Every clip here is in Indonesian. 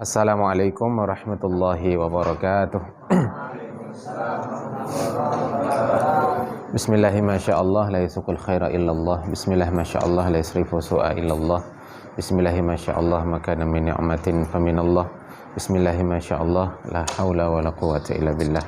Assalamualaikum warahmatullahi wabarakatuh. Bismillahi masyaallah la yasukul khaira illallah. Bismillahi masyaallah la yasrifu su'a illallah. Bismillahi masyaallah makana min ni'matin faminallah. Bismillahi masyaallah la haula wa la quwwata illa billah.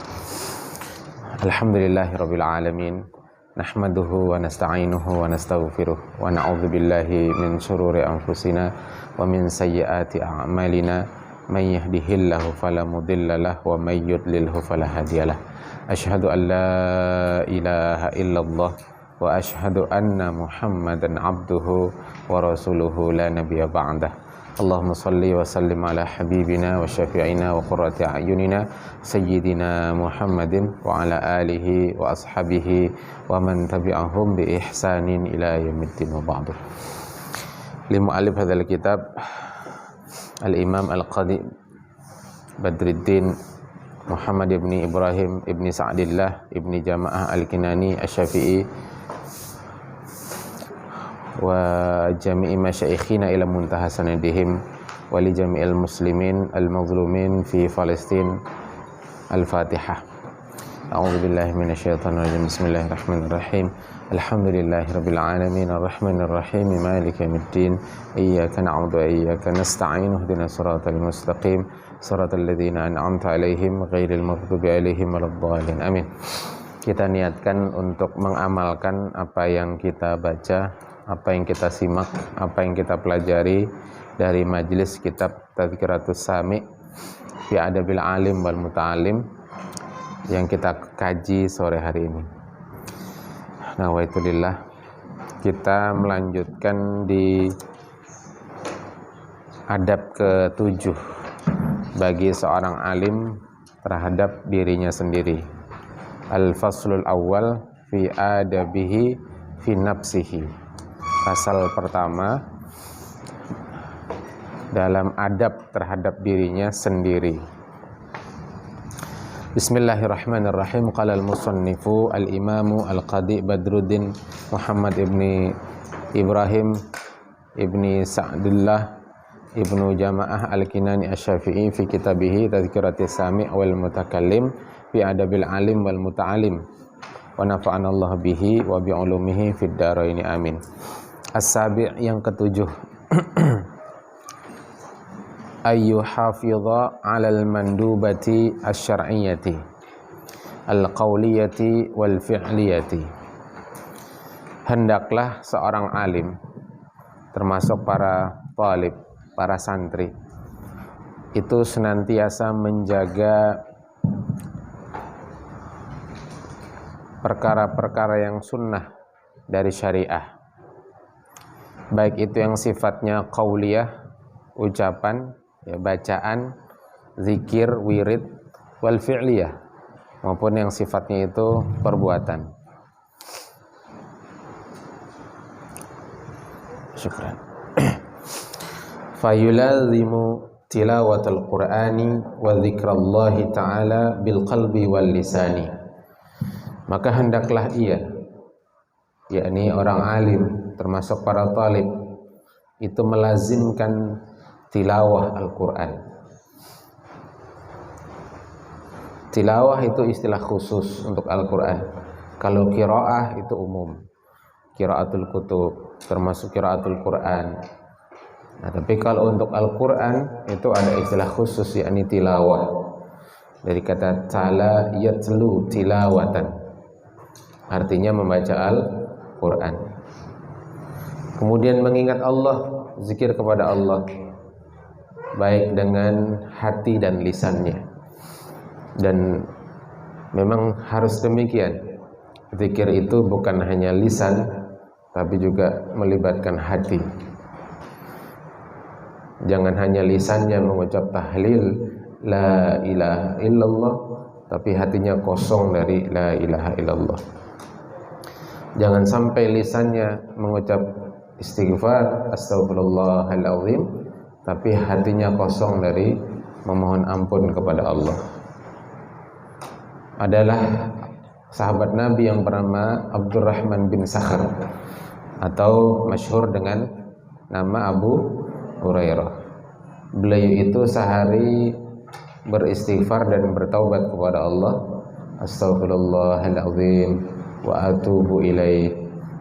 Alhamdulillahi rabbil alamin. Nahmaduhu wa nasta'inuhu wa nastaghfiruh wa na'udzu billahi min syururi anfusina wa min sayyiati a'malina. Man yahdihillahu fala mudilla lahu wa may yudlilhu fala hadiyalah. Asyhadu an la ilaha illallah wa asyhadu anna Muhammadan abduhu wa rasuluhu la nabiyya ba'dah. Allahumma salli wa sallim ala habibina wa syafi'ina wa qurrati a'yunina sayyidina Muhammadin wa ala alihi wa ashabihi wa man tabi'ahum bi ihsanin ila yaumiddin wa ba'du. Limu'allif hadzal kitab Al-Imam Al-Qadi Badruddin Muhammad ibni Ibrahim ibni Sa'dillah ibni Jama'ah Al-Kinani Asy-Syafi'i wa jami'i masyaikhina ila muntaha sanadihim wa li jami'il muslimin al-mazlumin fi Palestin. Al-Fatihah. A'udzu billahi minasyaitonir rajim. Bismillahirrahmanirrahim. Alhamdulillahirabbil alamin arrahmanir rahim maliki yaumiddin iyyaka na'budu wa iyyaka nasta'in ihdinas siratal mustaqim siratal ladzina an'amta 'alaihim ghairil maghdubi 'alaihim waladdallin. Amin. Kita niatkan untuk mengamalkan apa yang kita baca, apa yang kita simak, apa yang kita pelajari dari majelis kitab Tadhkiratus Sami' fi Adabil Alim wal Muta'allim yang kita kaji sore hari ini. Nawaitulillah, kita melanjutkan di adab ke-7 bagi seorang alim terhadap dirinya sendiri. Al-faslul awal fi adabihi fi nafsihi. Pasal pertama dalam adab terhadap dirinya sendiri. Bismillahirrahmanirrahim. Qala al-musannifu al-imamu al-qadi Badruddin Muhammad ibni Ibrahim ibni Sa'dillah ibnu Jama'ah Al-Kinani Asy-Syafi'i fi kitabihi Tadhkiratis Sami' wal Mutakallim fi Adabil Alim wal Muta'allim wa nafa'ana Allah bihi wa bi ulumihi fid dharain amin. As-sabi' yang ketujuh. Ayyu hafidha 'alal mandubati asy-syar'iyyati al-qauliyati wal fi'liyati. Hendaklah seorang alim termasuk para talib, para santri itu senantiasa menjaga perkara-perkara yang sunnah dari syariah, baik itu yang sifatnya qauliyah, ucapan, ya, bacaan, zikir, wirid, wal fi'liyah, maupun yang sifatnya itu perbuatan. Syukran. Fayulazimu tilawatul Qur'ani wa dzikrallahi ta'ala bil qalbi wal lisani. Maka hendaklah ia, yakni orang alim termasuk para talib, itu melazimkan tilawah Al-Quran. Tilawah itu istilah khusus untuk Al-Quran. Kalau qiraah itu umum, qiraatul kutub termasuk qiraatul Quran. Nah, tapi kalau untuk Al-Quran itu ada istilah khusus, yakni tilawah, dari kata tala yatlu tilawatan, artinya membaca Al-Quran. Kemudian mengingat Allah, zikir kepada Allah, baik dengan hati dan lisannya. Dan memang harus demikian. Zikir itu bukan hanya lisan, tapi juga melibatkan hati. Jangan hanya lisannya mengucap tahlil la ilaha illallah, tapi hatinya kosong dari la ilaha illallah. Jangan sampai lisannya mengucap istighfar astaghfirullahal azim, tapi hatinya kosong dari memohon ampun kepada Allah. Adalah sahabat Nabi yang bernama Abdurrahman bin Sakhar, atau masyhur dengan nama Abu Hurairah. Beliau itu sehari beristighfar dan bertaubat kepada Allah. Astaghfirullahaladzim wa atubu ilaih.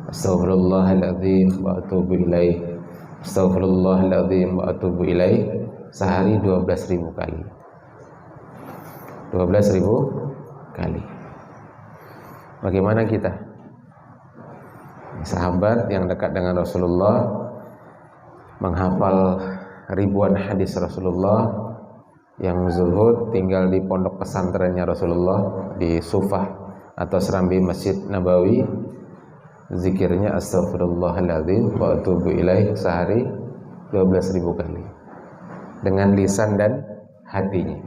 Astaghfirullahaladzim wa atubu ilaih. Astaghfirullahaladzim wa atubu ilaih. Sehari 12.000 kali. 12.000 kali. Bagaimana kita? Sahabat yang dekat dengan Rasulullah, menghafal ribuan hadis Rasulullah, yang zuhud tinggal di pondok pesantrennya Rasulullah di Sufah atau serambi Masjid Nabawi, zikirnya astaghfirullahaladzim wa atubu ilaih sehari 12.000 kali dengan lisan dan hatinya.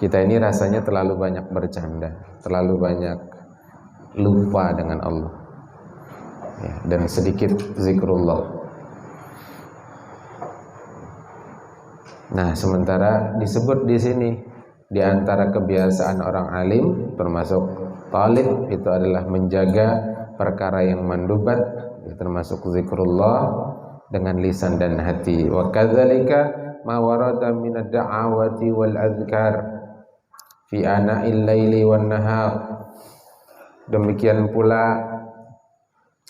Kita ini rasanya terlalu banyak bercanda, terlalu banyak lupa dengan Allah ya, dan sedikit zikrullah. Nah, sementara disebut di sini di antara kebiasaan orang alim termasuk talib itu adalah menjaga perkara yang mandubat, termasuk zikrullah dengan lisan dan hati. Wa kadzalika ma warada min ad-da'awati wal adhkar fi ana'il laili wan nahar. Demikian pula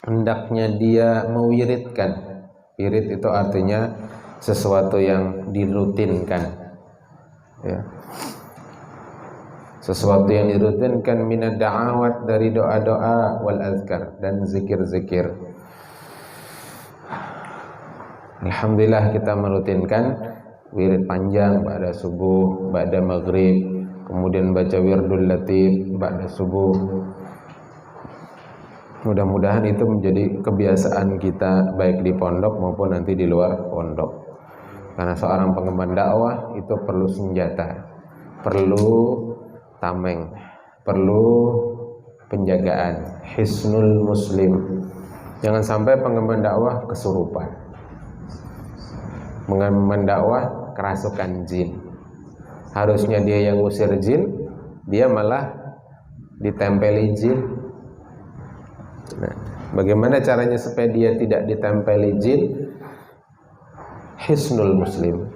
hendaknya dia mewiridkan. Wirid itu artinya sesuatu yang dirutinkan ya. Sesuatu yang dirutinkan minad da'awat dari doa-doa wal azkar dan zikir-zikir. Alhamdulillah kita merutinkan wirid panjang ba'da subuh, ba'da maghrib, kemudian baca wirdul latif ba'da subuh. Mudah-mudahan itu menjadi kebiasaan kita baik di pondok maupun nanti di luar pondok. Karena seorang pengemban dakwah itu perlu senjata, perlu tameng, perlu penjagaan, hisnul muslim. Jangan sampai pengemban dakwah kesurupan, pengemban dakwah kerasukan jin. Harusnya dia yang ngusir jin, dia malah ditempeli jin. Nah, bagaimana caranya supaya dia tidak ditempeli jin? Hisnul muslim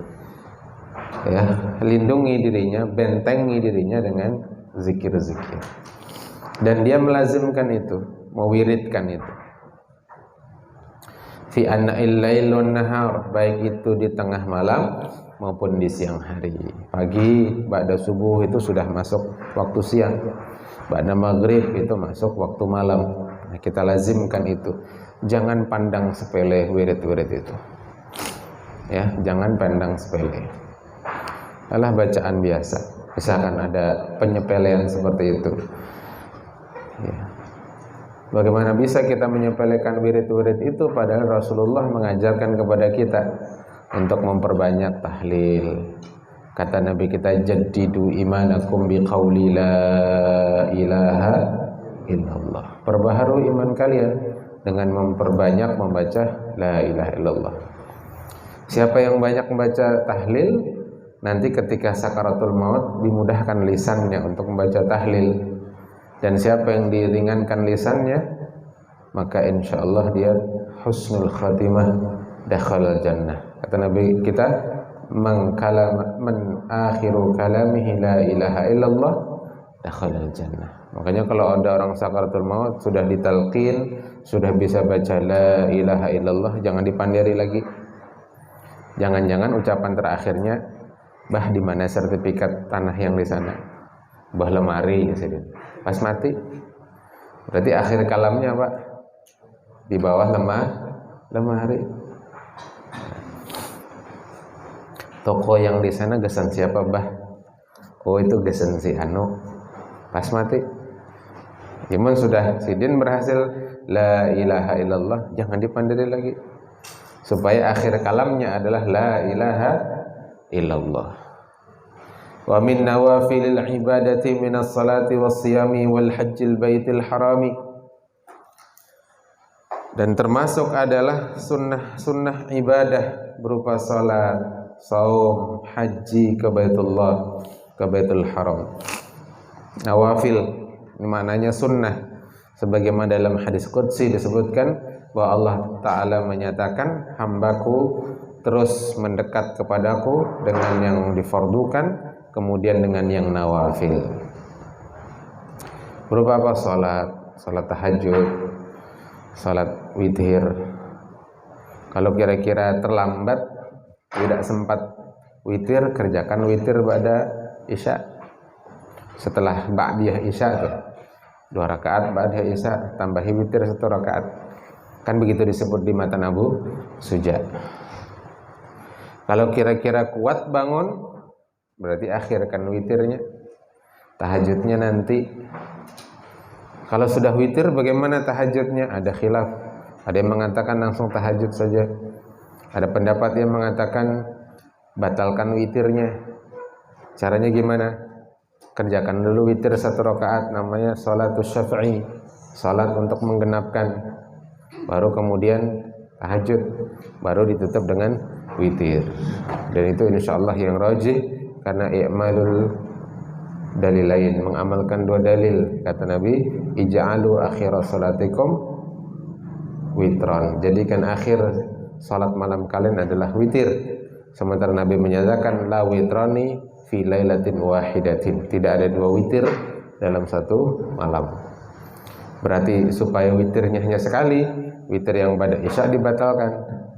ya, lindungi dirinya, bentengi dirinya dengan zikir-zikir, dan dia melazimkan itu, mewiridkan itu fi ana'il lail wan nahar, baik itu di tengah malam maupun di siang hari. Pagi ba'da subuh itu sudah masuk waktu siang, ba'da maghrib itu masuk waktu malam. Nah, kita lazimkan itu, jangan pandang sepele wirid-wirid itu ya, jangan pandang sepele. Alah bacaan biasa, misalkan ada penyepelean seperti itu ya. Bagaimana bisa kita menyepelekan wirid-wirid itu padahal Rasulullah mengajarkan kepada kita untuk memperbanyak tahlil. Kata Nabi kita, jaddidu imanakum biqauli la ilaha illallah. Perbaharui iman kalian dengan memperbanyak membaca la ilaha illallah. Siapa yang banyak membaca tahlil, nanti ketika sakaratul maut dimudahkan lisannya untuk membaca tahlil. Dan siapa yang diringankan lisannya, maka insya Allah dia husnul khatimah, dakhalal jannah. Kata Nabi kita, man akhiru kalamihi la ilaha illallah dakhalal jannah. Makanya kalau ada orang sakaratul maut sudah ditalqin, sudah bisa baca la ilaha illallah, jangan dipandiri lagi. Jangan-jangan ucapan terakhirnya, bah di mana sertifikat tanah yang di sana? Bah lemari, pas mati. Berarti akhir kalamnya Pak di bawah lemari. Toko yang di sana gesan siapa bah? Oh itu gesan si Anu. Pas mati. Iman sudah sidin berhasil la ilaha illallah, jangan dipandiri lagi. Supaya akhir kalamnya adalah la ilaha illallah. Wa min nawafilil ibadati minas salati was siyami wal hajjil baitil harami. Dan termasuk adalah sunnah ibadah berupa salat, saum, haji ke Baitullah, ke Baitul Haram. Nawafil ini maknanya sunnah. Sebagaimana dalam hadis qudsi disebutkan, bahwa Allah Ta'ala menyatakan hambaku terus mendekat kepadaku dengan yang difardukan, kemudian dengan yang nawafil. Berupa apa? Salat tahajud, salat witir. Kalau kira-kira terlambat, tidak sempat witir, kerjakan witir pada isya. Setelah ba'diyah isya tuh, 2 rakaat ba'diyah isya, tambahi witir 1 rakaat. Kan begitu disebut di matan Abu Suja. Kalau kira-kira kuat bangun, berarti akhirkan witirnya, tahajudnya nanti. Kalau sudah witir, bagaimana tahajudnya? Ada khilaf. Ada yang mengatakan langsung tahajud saja. Ada pendapat yang mengatakan batalkan witirnya. Caranya gimana? Kerjakan dulu witir 1 rakaat, namanya sholatus syafi'i, salat untuk menggenapkan. Baru kemudian tahajud, baru ditutup dengan witir. Dan itu insyaallah yang rajih, karena i'malul dalilain, mengamalkan 2 dalil. Kata Nabi, ij'alu akhira salatikum witron, jadikan akhir salat malam kalian adalah witir. Sementara Nabi menyatakan la witrani fi lailatin wahidatin, tidak ada 2 witir dalam 1 malam. Berarti supaya witirnya hanya sekali, witir yang pada isya dibatalkan,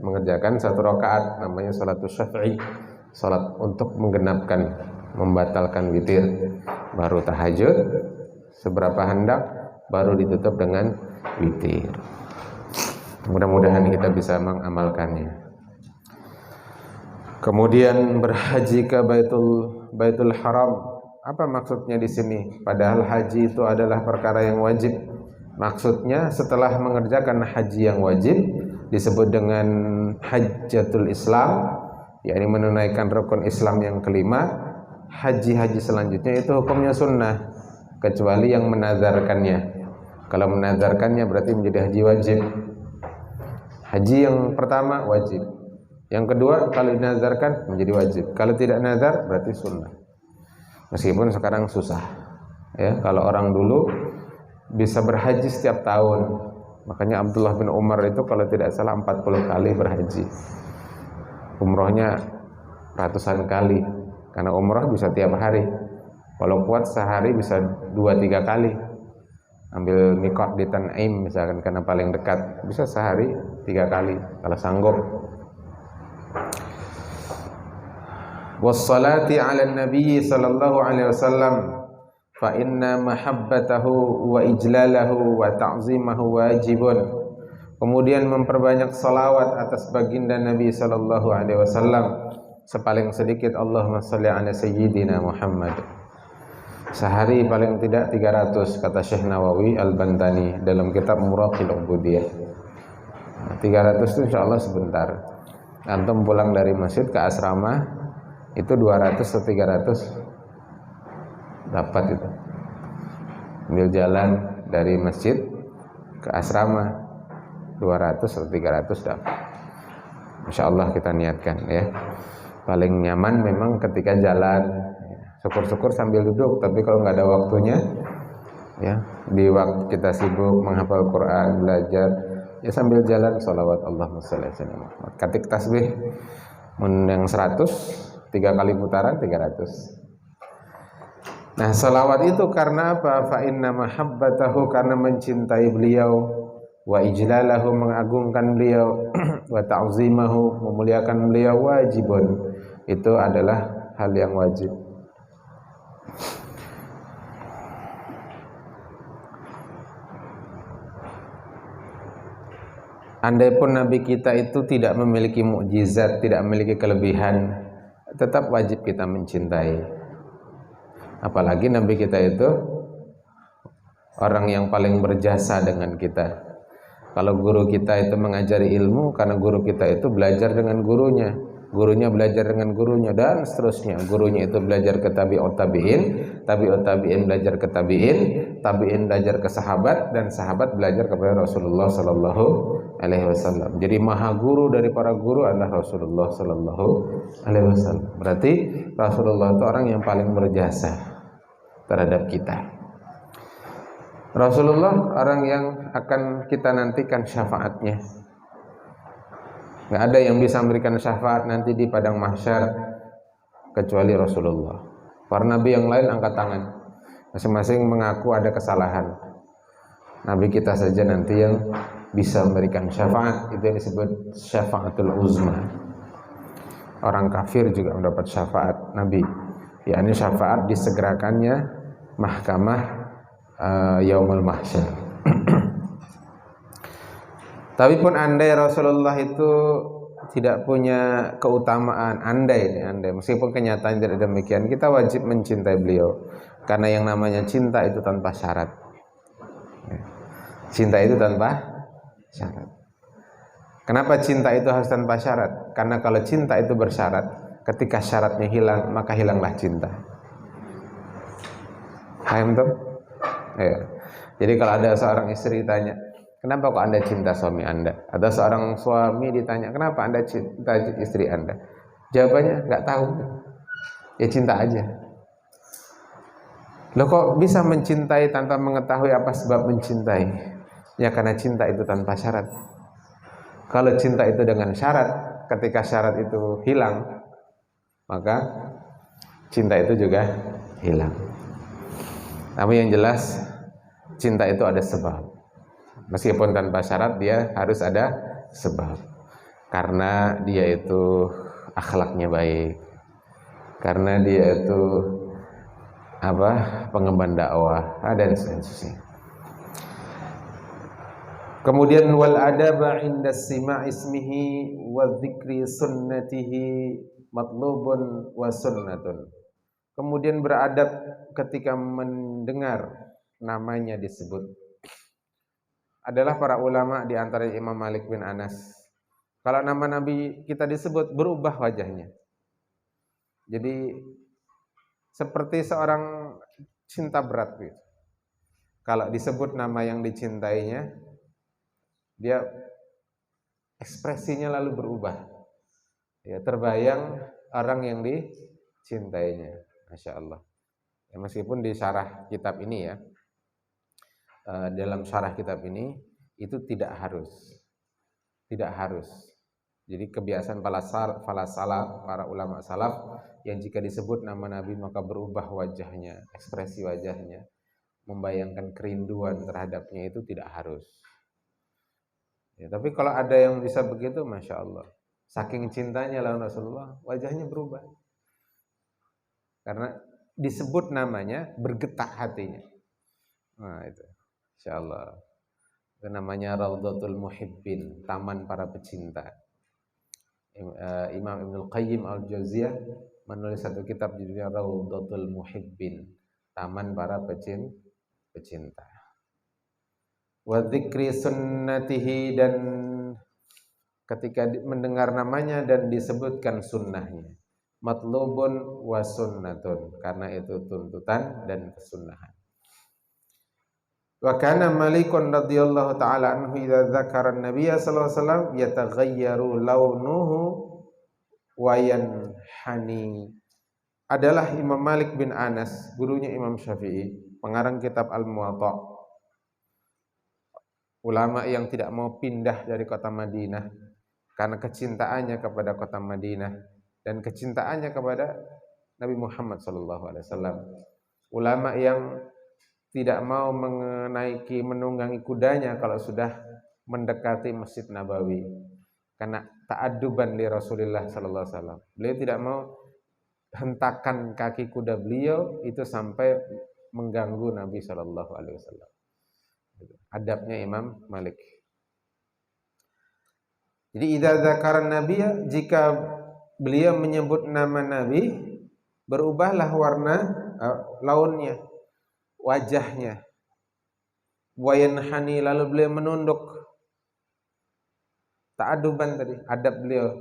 mengerjakan 1 rakaat, namanya sholatus syafi'i, salat untuk menggenapkan, membatalkan witir. Baru tahajud seberapa hendak, baru ditutup dengan witir. Mudah-mudahan kita bisa mengamalkannya. Kemudian berhaji ke Baitul Haram. Apa maksudnya di sini? Padahal haji itu adalah perkara yang wajib. Maksudnya setelah mengerjakan haji yang wajib disebut dengan hajjatul Islam, yakni menunaikan rukun Islam yang kelima. Haji-haji selanjutnya itu hukumnya sunnah, kecuali yang menazarkannya. Kalau menazarkannya berarti menjadi haji wajib. Haji yang pertama wajib, yang kedua kalau dinazarkan menjadi wajib. Kalau tidak nazar berarti sunnah. Meskipun sekarang susah, ya. Kalau orang dulu bisa berhaji setiap tahun, makanya Abdullah bin Umar itu kalau tidak salah 40 kali berhaji, umrohnya ratusan kali, karena umroh bisa tiap hari. Kalau kuat sehari bisa 2-3 kali. Ambil mikot di Tan'im misalkan, karena paling dekat, bisa sehari 3 kali kalau sanggup. Wassalati 'alan nabiy sallallahu alaihi wasallam fa inna mahabbatahu wa ijlalahu wa ta'zimahu wajibun. Kemudian memperbanyak salawat atas baginda Nabi sallallahu alaihi wasallam, sepaling sedikit Allahumma shalli ala sayyidina Muhammad. Sehari paling tidak 300, kata Syekh Nawawi Al-Bantani dalam kitab Muraqil Ubudiyah. 300 itu insyaallah sebentar. Antum pulang dari masjid ke asrama itu 200 atau 300 dapat itu. Ambil jalan dari masjid ke asrama 200 atau 300 dapat. Insyaallah kita niatkan ya. Paling nyaman memang ketika jalan. Syukur-syukur sambil duduk, tapi kalau nggak ada waktunya, ya di waktu kita sibuk menghafal Quran, belajar, ya sambil jalan sholawat Allahumma shalli ala sayyidina Muhammad. Ketik tasbih yang 100, 3 kali putaran 300. Nah, sholawat itu karena apa? Fa inna mahabbatahu, karena mencintai beliau, wa ijlalahu, mengagungkan beliau, wa ta'zimahu, memuliakan beliau, wajibun, itu adalah hal yang wajib. Andaipun Nabi kita itu tidak memiliki mukjizat, tidak memiliki kelebihan, tetap wajib kita mencintai. Apalagi Nabi kita itu orang yang paling berjasa dengan kita. Kalau guru kita itu mengajari ilmu, karena guru kita itu belajar dengan gurunya, gurunya belajar dengan gurunya, dan seterusnya. Gurunya itu belajar ke tabi'ut tabi'in, tabi'ut tabi'in belajar ke tabi'in, tabi'in belajar ke sahabat, dan sahabat belajar kepada Rasulullah sallallahu alaihi wasallam. Jadi maha guru dari para guru adalah Rasulullah sallallahu alaihi wasallam. Berarti Rasulullah itu orang yang paling berjasa terhadap kita. Rasulullah orang yang akan kita nantikan syafaatnya. Nggak ada yang bisa memberikan syafaat nanti di padang mahsyar kecuali Rasulullah. Para nabi yang lain angkat tangan, masing-masing mengaku ada kesalahan. Nabi kita saja nanti yang bisa memberikan syafaat, itu yang disebut syafaatul uzma. Orang kafir juga mendapat syafaat Nabi, yakni syafaat disegerakannya mahkamah yaumul mahsyar. Tapi pun andai Rasulullah itu tidak punya keutamaan, andai meskipun kenyataan tidak demikian, kita wajib mencintai beliau karena yang namanya cinta itu tanpa syarat. Cinta itu tanpa syarat. Kenapa cinta itu harus tanpa syarat? Karena kalau cinta itu bersyarat, ketika syaratnya hilang, maka hilanglah cinta. Paham tuh? Ya. Jadi kalau ada seorang istri tanya, kenapa kok Anda cinta suami Anda? Atau seorang suami ditanya, kenapa Anda cinta istri Anda? Jawabannya, nggak tahu. Ya cinta aja. Loh kok bisa mencintai tanpa mengetahui apa sebab mencintai? Ya karena cinta itu tanpa syarat. Kalau cinta itu dengan syarat, ketika syarat itu hilang, maka cinta itu juga hilang. Tapi yang jelas, cinta itu ada sebab. Meskipun tanpa syarat, dia harus ada sebab. Karena dia itu akhlaknya baik. Karena dia itu pengemban dakwah, dan seterusnya. Kemudian wal adaba 'inda sima' ismihi wa dzikri sunnatihi matlubun wa sunnatun. Kemudian beradab ketika mendengar namanya disebut. Adalah para ulama di antara Imam Malik bin Anas. Kalau nama Nabi kita disebut, berubah wajahnya. Jadi seperti seorang cinta berat gitu. Kalau disebut nama yang dicintainya, dia ekspresinya lalu berubah. Ya, terbayang orang yang dicintainya. Masya Allah. Ya, meskipun di syarah kitab ini ya, dalam syarah kitab ini itu tidak harus. Jadi kebiasaan para ulama salaf yang jika disebut nama Nabi maka berubah wajahnya, ekspresi wajahnya, membayangkan kerinduan terhadapnya, itu tidak harus. Ya, tapi kalau ada yang bisa begitu, Masya Allah, saking cintanya lawan Rasulullah, wajahnya berubah. Karena disebut namanya, bergetar hatinya. Nah itu, Insya Allah. Itu namanya Raudhatul Muhibbin, taman para pecinta. Imam Ibnul Qayyim Al-Jauziyah menulis satu kitab judulnya Raudhatul Muhibbin, taman para pecinta. Wa dzikri sunnatihi, dan ketika mendengar namanya dan disebutkan sunnahnya. Matlubun wa sunnatun, karena itu tuntutan dan kesunnahan. Wa kana Malikun radhiyallahu taala anhu idza dzakara an-nabiy sallallahu alaihi wasallam yataghayyaru launuhu wa yanhani. Adalah Imam Malik bin Anas, gurunya Imam Syafi'i, pengarang kitab Al-Muwatta. Ulama yang tidak mau pindah dari kota Madinah karena kecintaannya kepada kota Madinah dan kecintaannya kepada Nabi Muhammad SAW. Ulama yang tidak mau menunggangi kudanya kalau sudah mendekati Masjid Nabawi karena ta'adduban li Rasulullah SAW. Beliau tidak mau hentakan kaki kuda beliau itu sampai mengganggu Nabi SAW. Adabnya Imam Malik. Jadi idza dzakara nabiyya, jika beliau menyebut nama Nabi, berubahlah warna launnya, wajahnya. Wa yanhani, lalu beliau menunduk. Ta'aduban tadi, adab beliau.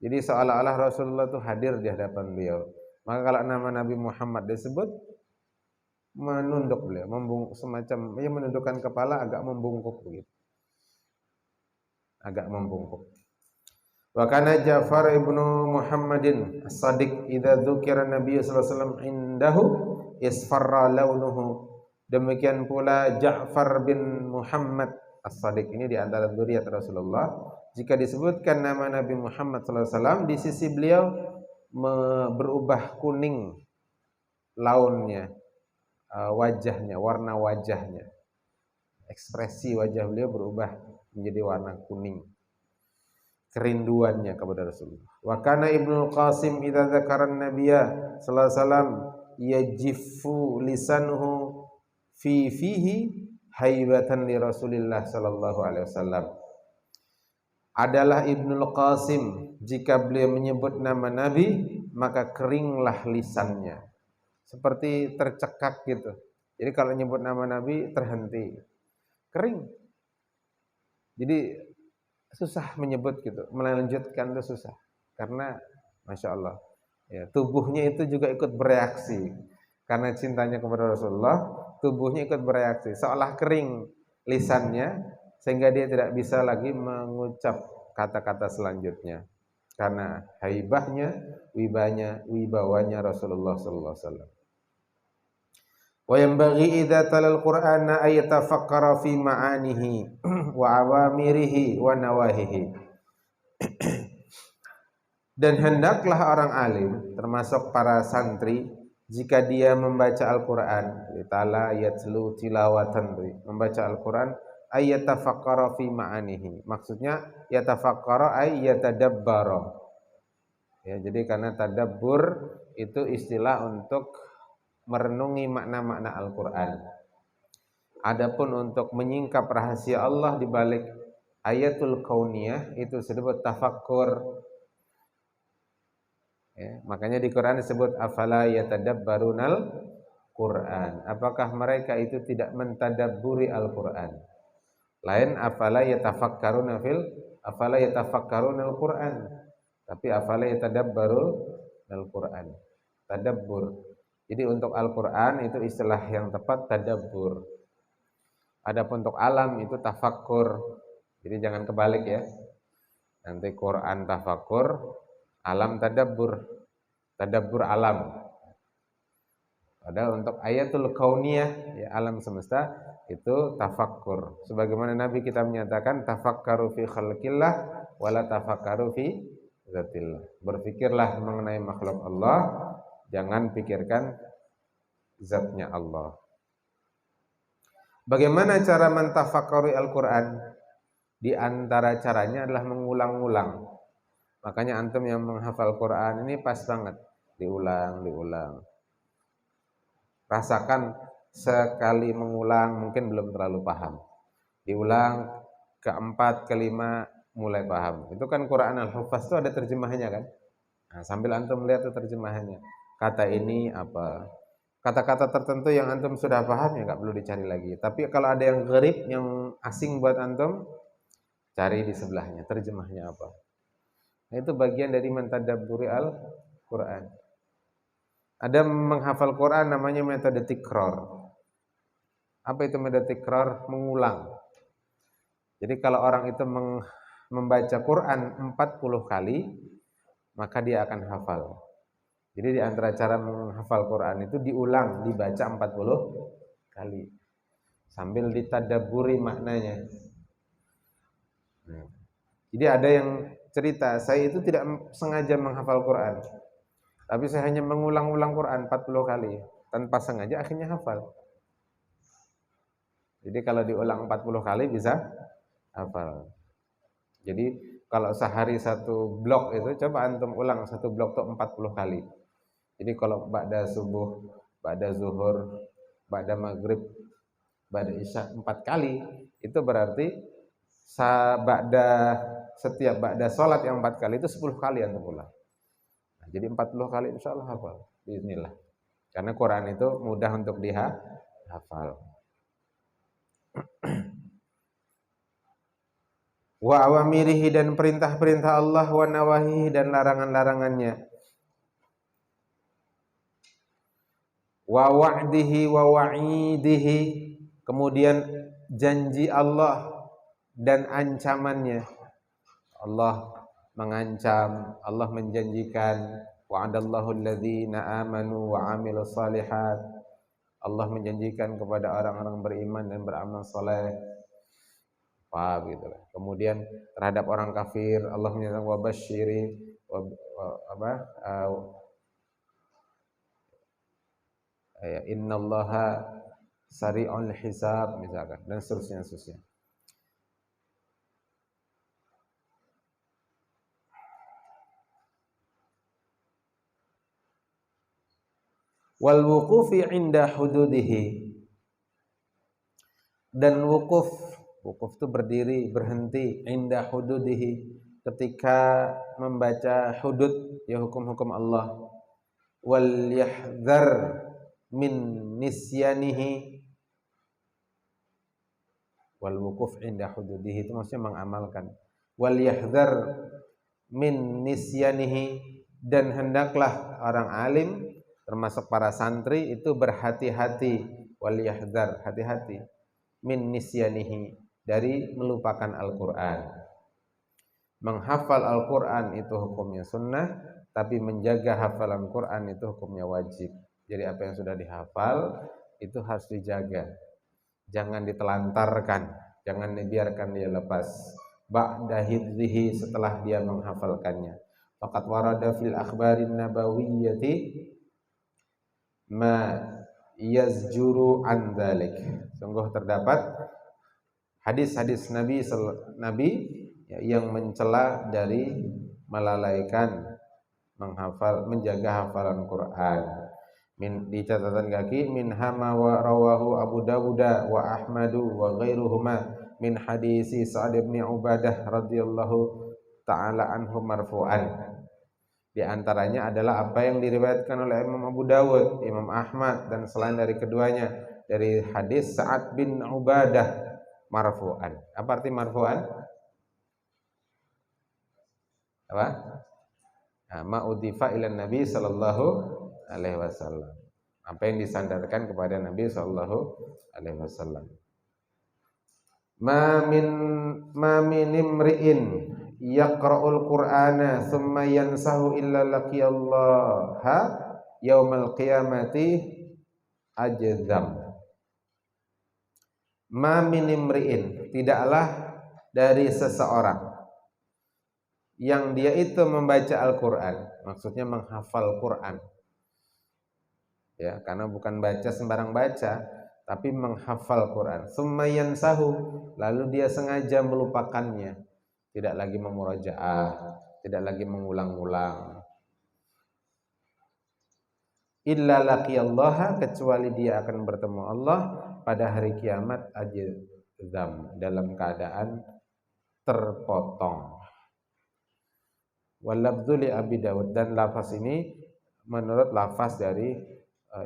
Jadi seolah-olah Rasulullah itu hadir di hadapan beliau. Maka kalau nama Nabi Muhammad disebut, menunduk beliau, semacam ia menundukkan kepala, agak membungkuk begitu. Agak membungkuk. Wa kana Ja'far ibnu Muhammadin As-Sadiq idza dzukira Nabi sallallahu alaihi wasallam indahu isfarra launuhu Demikian pula Ja'far bin Muhammad As-Sadiq, ini di antara dzurriyyat Rasulullah. Jika disebutkan nama Nabi Muhammad SAW, di sisi beliau berubah kuning launnya, wajahnya, warna wajahnya, ekspresi wajah beliau berubah menjadi warna kuning, kerinduannya kepada Rasulullah. Wa kana Ibnu Qasim idza dzakara an-nabiyya sallallahu alaihi wasallam yajiffu lisanuhu fi fihi haibatan li Rasulillah sallallahu alaihi wasallam. Adalah Ibnu Qasim, jika beliau menyebut nama Nabi maka keringlah lisannya, seperti tercekak gitu. Jadi kalau nyebut nama Nabi terhenti, kering. Jadi susah menyebut gitu, melanjutkan itu susah. Karena Masya Allah, ya, tubuhnya itu juga ikut bereaksi. Karena cintanya kepada Rasulullah, tubuhnya ikut bereaksi, seolah kering lisannya, sehingga dia tidak bisa lagi mengucap kata-kata selanjutnya. Karena haibahnya, wibawanya Rasulullah sallallahu alaihi wasallam. Wa yanbaghi idza talal Qur'ana ay yatafakkara fi ma'anihi wa awamirihi wa nawahihi. Dan hendaklah orang alim, termasuk para santri, jika dia membaca Al-Qur'an, tala yatlu tilawatan, membaca Al-Qur'an, ay yatafakkara fi ma'anihi. Maksudnya yatafakkara ay yatadabbara. Ya, jadi karena tadabbur itu istilah untuk merenungi makna-makna Al-Qur'an. Adapun untuk menyingkap rahasia Allah di balik ayatul kauniyah itu disebut tafakkur. Ya, makanya di Quran disebut afala yatadabbarunal Quran. Apakah mereka itu tidak mentadabburi Al-Qur'an? Lain afala yatafakkaruna al Qur'an. Tapi afala yatadabbarunal Qur'an. Tadabbur. Jadi untuk Al-Qur'an itu istilah yang tepat tadabbur. Adapun untuk alam itu tafakkur. Jadi jangan kebalik ya. Nanti Quran tafakkur, alam tadabbur. Tadabbur alam. Padahal untuk ayatul kauniyah, ya, alam semesta itu tafakkur. Sebagaimana Nabi kita menyatakan tafakkaru fi khalqillah wala tafakkaru fi zatillah. Berpikirlah mengenai makhluk Allah, jangan pikirkan zatnya Allah. Bagaimana cara mentafakkuri Al-Qur'an? Di antara caranya adalah mengulang-ulang. Makanya antum yang menghafal Quran ini pas banget, diulang. Rasakan sekali mengulang mungkin belum terlalu paham. Diulang keempat, kelima mulai paham. Itu kan Quran Al-Hufaz itu ada terjemahannya kan? Nah, sambil antum lihat itu terjemahannya. Kata ini apa? Kata-kata tertentu yang antum sudah paham ya nggak perlu dicari lagi. Tapi kalau ada yang gharib, yang asing buat antum, cari di sebelahnya terjemahnya apa. Nah, itu bagian dari mentadabburi Al-Qur'an. Ada menghafal Quran namanya metode tikrar. Apa itu metode tikrar? Mengulang. Jadi kalau orang itu membaca Quran 40 kali, maka dia akan hafal. Jadi di antara cara menghafal Quran itu diulang, dibaca 40 kali. Sambil ditadabburi maknanya. Jadi ada yang cerita, saya itu tidak sengaja menghafal Quran. Tapi saya hanya mengulang-ulang Quran 40 kali. Tanpa sengaja akhirnya hafal. Jadi kalau diulang 40 kali bisa hafal. Jadi kalau sehari satu blok itu, coba antum ulang satu blok itu 40 kali. Jadi kalau ba'da subuh, ba'da zuhur, ba'da maghrib, ba'da isya 4 kali, itu berarti setiap ba'da sholat yang 4 kali itu 10 kali antum ulang. Nah, jadi 40 kali insya Allah hafal. Bismillah. Karena Quran itu mudah untuk dihafal. Wa awamirihi, dan perintah-perintah Allah, wa nawahihi, dan larangan-larangannya. Wa wa'dihi wa wa'idihi, kemudian janji Allah dan ancamannya. Allah mengancam, Allah menjanjikan, wa'adallahu alladhina amanu wa 'amilus shalihat. Allah menjanjikan kepada orang-orang beriman dan beramal soleh. Paham gitu lah. Kemudian terhadap orang kafir Allah menyatakan wabasyiri apa innallaha sari'ul hisab misalkan dan seterusnya. Wal wuqufi inda hududihi, dan wukuf itu berdiri berhenti inda hududihi ketika membaca hudud ya hukum-hukum Allah. Wal yahdhar min nisyanihi, wal wukuf inda hududihi itu maksudnya mengamalkan. Wal yahdhar min nisyanihi, dan hendaklah orang alim termasuk para santri itu berhati-hati, wal yahdhar, hati-hati, min nisyanihi, dari melupakan Al-Qur'an. Menghafal Al-Qur'an itu hukumnya sunnah, tapi menjaga hafalan Qur'an itu hukumnya wajib. Jadi apa yang sudah dihafal itu harus dijaga. Jangan ditelantarkan, jangan dibiarkan dia lepas. Ba'da hifdzihi, setelah dia menghafalkannya. Faqad warada fil akhbarin nabawiyyati ma yazjuru an dzalik. Sungguh terdapat hadis-hadis Nabi yang mencela dari melalaikan menjaga hafalan Quran. Di catatan kaki min hama wa rawahu Abu Dawud wa Ahmadu wa ghairuhuma min hadisi Sa'ad bin Ubadah radhiyallahu taala anhu marfu'an. Di antaranya adalah apa yang diriwayatkan oleh Imam Abu Dawud, Imam Ahmad, dan selain dari keduanya dari hadis Sa'ad bin Ubadah marfu'an. Apa arti marfu'an? Apa? Ma udhifa ila Nabi sallallahu alaihi wasallam. Apa yang disandarkan kepada Nabi sallallahu alaihi wasallam. Ma min imri'in yaqra'ul Qur'ana thumma yansahu illa laqiyallaha yaumal qiyamati ajzam. Ma min imri'in, tidaklah dari seseorang yang dia itu membaca Al-Qur'an, maksudnya menghafal Qur'an. Ya, karena bukan baca sembarang baca, tapi menghafal Quran. Tsumma yansahu, lalu dia sengaja melupakannya, tidak lagi memurajaah, tidak lagi mengulang-ulang. Illa laqiyallaha, kecuali dia akan bertemu Allah pada hari kiamat ajzam, dalam keadaan terpotong. Wal lafdzu li Abi Dawud, dan lafaz ini menurut lafaz dari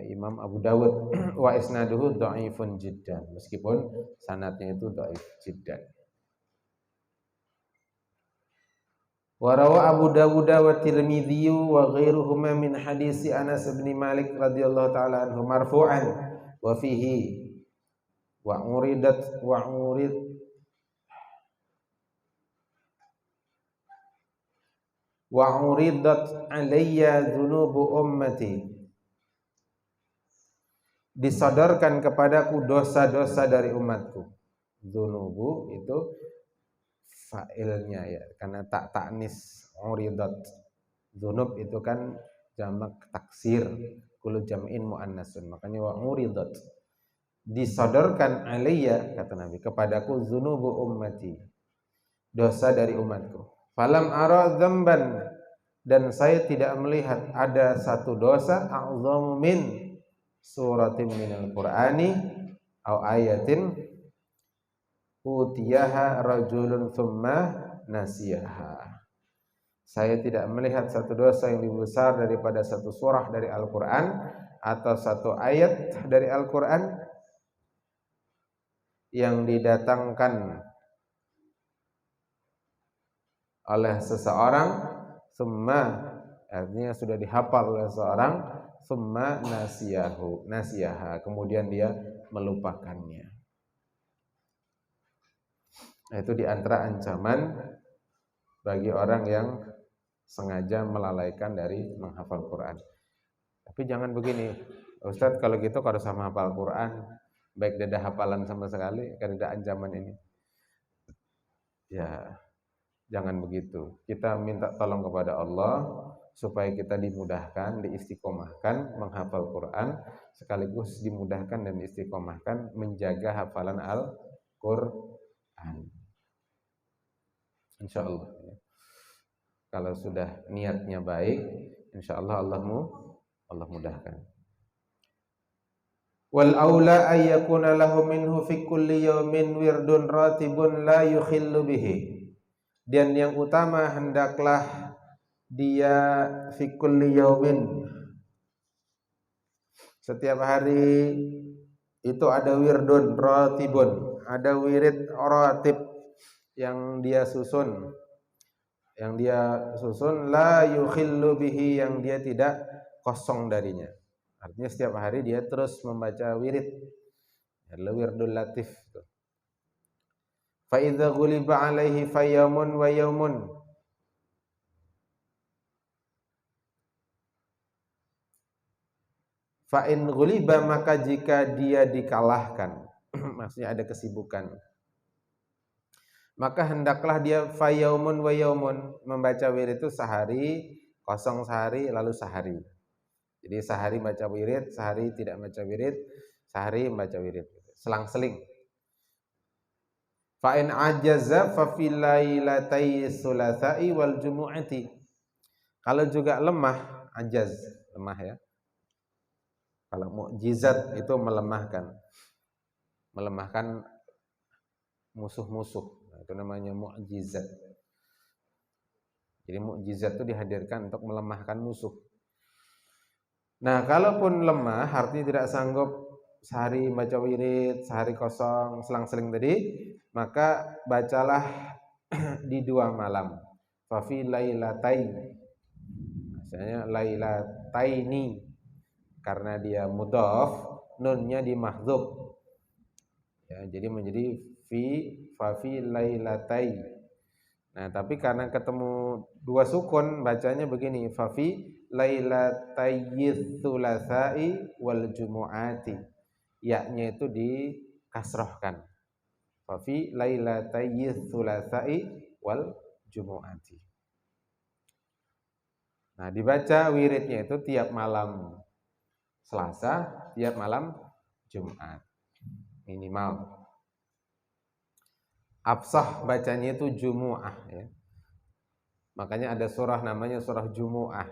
Imam Abu Dawud. Wa isnaduhu dhaifun jiddan, meskipun sanadnya itu dhaif jiddan. Wa rawa Abu Dawud wa Tirmidzi wa ghairuhuma min hadisi Anas bin Malik radhiyallahu taala anhu marfu'an wa fihi wa uridat alayya dhunubu ummati, disodorkan kepadaku dosa-dosa dari umatku. Dzunubu itu fa'ilnya ya, karena tak ta'nis uridat. Dzunub itu kan jamak taksir, kullu jam'in muannasun, makanya wa uridat. Disodorkan alayya, kata Nabi, kepadaku dzunubu ummati, dosa dari umatku. Falam ara dzamban, dan saya tidak melihat ada satu dosa a'dhamu min suratin minal Qur'ani au ayatin utiyaha rajulun thumma nasiyaha. Saya tidak melihat satu dosa yang lebih besar daripada satu surah dari Al-Qur'an atau satu ayat dari Al-Qur'an yang didatangkan oleh seseorang, thumma, artinya sudah dihafal oleh seseorang, summa nasiyaha, kemudian dia melupakannya. Nah, itu diantara ancaman bagi orang yang sengaja melalaikan dari menghafal Quran. Tapi jangan begini, Ustadz kalau gitu kalau sama hafal Quran, baik tidak ada hafalan sama sekali, kan ada ancaman ini. Ya, jangan begitu. Kita minta tolong kepada Allah supaya kita dimudahkan, diistiqomahkan menghafal Quran, sekaligus dimudahkan dan istiqomahkan menjaga hafalan Al-Quran. Insya Allah. Kalau sudah niatnya baik, insya Allah Allah mudahkan. Wal aula ay yakuna lahu minhu fi kulli yawmin wirdun ratibun la yukhillu bihi. Dan yang utama hendaklah dia fi kulli yawmin, setiap hari itu ada wirdun ratibun, ada wirid ratib yang dia susun, la yukhillu bihi, yang dia tidak kosong darinya. Artinya setiap hari dia terus membaca wirid, wirdul latif. Fa idza ghuliba alaihi fayamun wa yaumun, fa in ghuliba, maka jika dia dikalahkan maksudnya ada kesibukan, maka hendaklah dia fayaumun wa yaumun, membaca wirid itu sehari, kosong sehari, lalu sehari. Jadi sehari baca wirid, sehari tidak baca wirid, sehari membaca wirid, selang-seling. Fa in ajaza fa fil lailatai tsulatsai wal jumu'ati. Kalau juga lemah, ajaz, lemah ya. Kalau mukjizat itu melemahkan musuh-musuh. Itu namanya mukjizat. Jadi mukjizat itu dihadirkan untuk melemahkan musuh. Nah, kalaupun lemah, artinya tidak sanggup sehari baca wirid, sehari kosong, selang-seling tadi, maka bacalah di 2 malam. Fa fi lailatain. Maksudnya lailataini, karena dia mudhaf, nunnya dimahdzuf. Ya, jadi menjadi fa fi lailatai. Nah, tapi karena ketemu 2 sukun, bacanya begini, fa fi lailatayyiz tsulatsai wal jumu'ati. Ya-nya itu dikasrohkan. Fa fi lailatayyiz tsulatsai wal jumu'ati. Nah, dibaca wiridnya itu tiap malam Selasa, tiap malam Jumat. Minimal. Absah bacanya itu Jumu'ah ya. Makanya ada surah namanya surah Jumu'ah.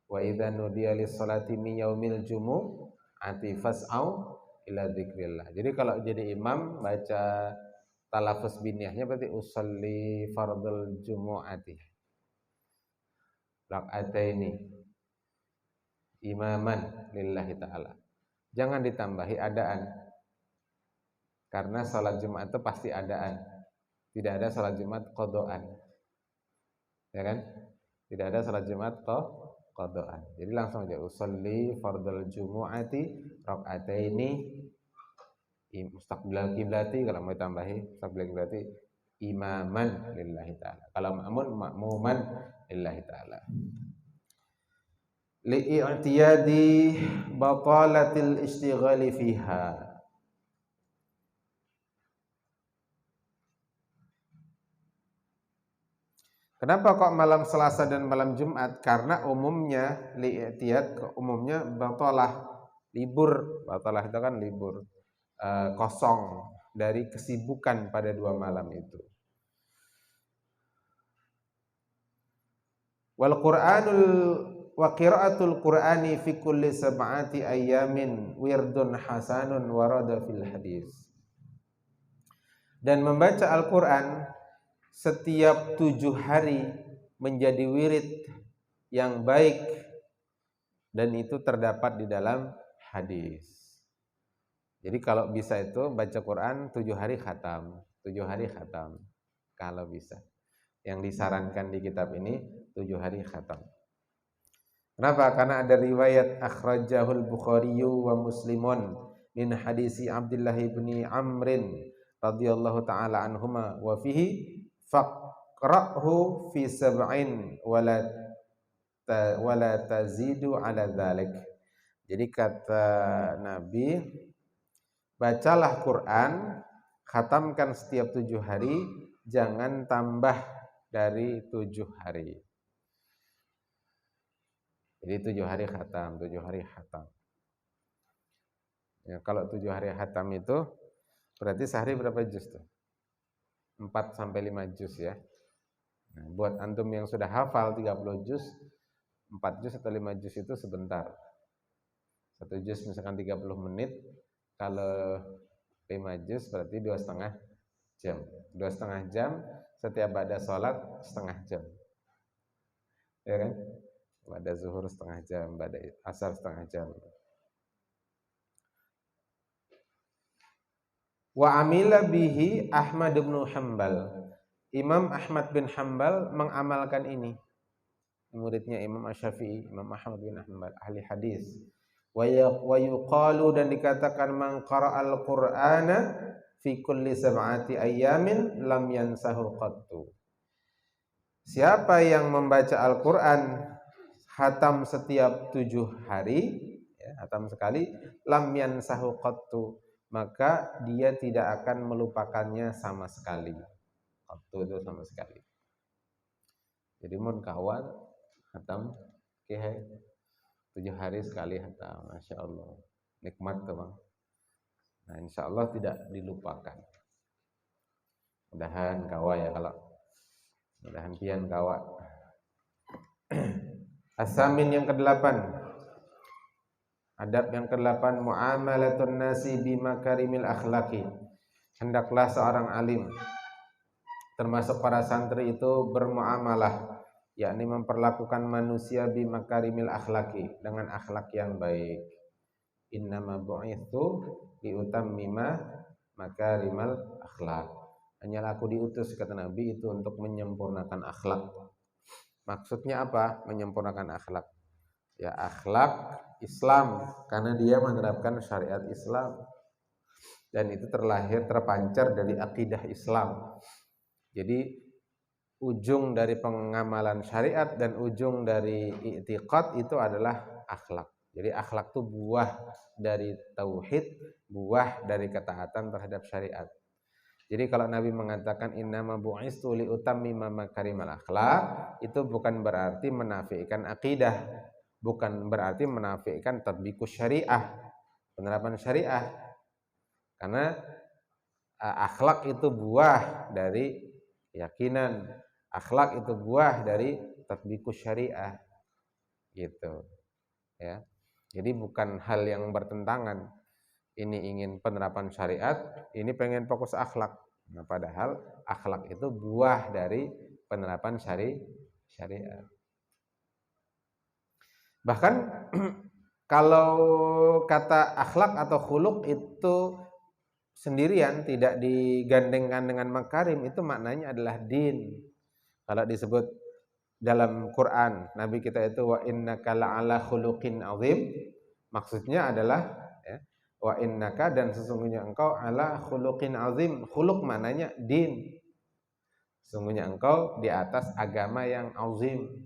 Wa idza nudiya lis-salati min yaumil jumu'ati fas'au ila dzikrillah. Jadi kalau jadi imam baca talafuz biniyahnya berarti usolli fardhul jumu'ati rak'ataini imaman lillahi ta'ala. Jangan ditambahi adaan. Karena salat Jumat itu pasti adaan. Tidak ada salat Jumat qadaan. Ya kan? Tidak ada salat Jumat qadaan. Jadi langsung aja usolli fardhul jumu'ati rak'ataini mustaqbilal kiblati, kalau mau tambahi mustaqbilal kiblati imaman lillahi ta'ala. Kalau ma'muman lillahi ta'ala. Li'i'tiyadi batalatil istighali fiha. Kenapa kok malam Selasa dan malam Jumat? Karena umumnya li'tiyad, umumnya batalah, libur. Batalah itu kan libur, kosong dari kesibukan pada 2 malam itu. Wal Qur'anul wa qiraatul Qur'ani fi kulli sab'ati ayyamin wirdun hasanun warada fil hadis. Dan membaca Al-Qur'an setiap 7 hari menjadi wirid yang baik, dan itu terdapat di dalam hadis. Jadi kalau bisa itu baca Quran 7 hari khatam, 7 hari khatam kalau bisa. Yang disarankan di kitab ini 7 hari khatam. Kenapa? Karena ada riwayat akhrajahul Bukhari wa Muslimun min hadisi Abdullah bin Amrin radhiyallahu taala anhuma wa fihi faqra'hu fi sab'in wala wala tazidu ala dzalik. Jadi kata Nabi, bacalah Quran, khatamkan setiap 7 hari, jangan tambah dari 7 hari. Jadi 7 hari khatam, 7 hari khatam. Ya, kalau 7 hari khatam itu berarti sehari berapa juz tuh? 4 sampai 5 juz ya. Nah, buat antum yang sudah hafal 30 juz, 4 juz atau 5 juz itu sebentar. 1 juz misalkan 30 menit, kalau 5 juz berarti 2,5 jam. 2,5 jam, setiap ba'da sholat setengah jam. Ya kan? Ba'da zuhur setengah jam, ba'da asar setengah jam. Wa amila bihi Ahmad bin Hanbal. Imam Ahmad bin Hanbal mengamalkan ini. Muridnya Imam Asy-Syafi'i, Imam Ahmad bin Hanbal, ahli hadis. Wa yuqalu, dan dikatakan, man qara'al Qur'ana fi kulli sab'ati ayyamin lam yansahu qattu. Siapa yang membaca Al-Qur'an khatam setiap 7 hari, ya, khatam sekali, lam yansahu qattu, maka dia tidak akan melupakannya sama sekali. Qattu itu sama sekali. Jadi mun kawan khatam kiai 7 hari sekali khatam, Masya Allah, nikmat tuh bang. Nah insya Allah tidak dilupakan. Mudahan kawa ya, kalau mudahan pian kawa. As-samin yang ke-8, adab yang ke-8, muamalatun nasi bimakarimil akhlaqi. Hendaklah seorang alim, termasuk para santri, itu bermuamalah, yakni memperlakukan manusia bimakarimil akhlaqi, dengan akhlak yang baik. Innama bu'itsu liutammima makarimal akhlaq. Hanyalah aku diutus, kata Nabi, itu untuk menyempurnakan akhlak. Maksudnya apa? Menyempurnakan akhlak. Ya akhlak Islam, karena dia menerapkan syariat Islam. Dan itu terpancar dari akidah Islam. Jadi ujung dari pengamalan syariat dan ujung dari i'tiqad itu adalah akhlak. Jadi akhlak itu buah dari tauhid, buah dari ketaatan terhadap syariat. Jadi kalau Nabi mengatakan innama bu'istu liutammima makarimal akhlaq, itu bukan berarti menafikan akidah, bukan berarti menafikan tatbiqus syariah, penerapan syariah. Karena akhlak itu buah dari keyakinan, akhlak itu buah dari tatbiqus syariah. Gitu. Ya. Jadi bukan hal yang bertentangan. Ini ingin penerapan syariat, ini pengen fokus akhlak. Nah, padahal akhlak itu buah dari penerapan syariat. Bahkan kalau kata akhlak atau khuluq itu sendirian, tidak digandengkan dengan makarim, itu maknanya adalah din. Kalau disebut dalam Quran, Nabi kita itu wa innaka la'ala khuluqin azim, maksudnya adalah wa innaka, dan sesungguhnya engkau ala khuluqin azim. Khuluq maknanya din. Sesungguhnya engkau di atas agama yang azim.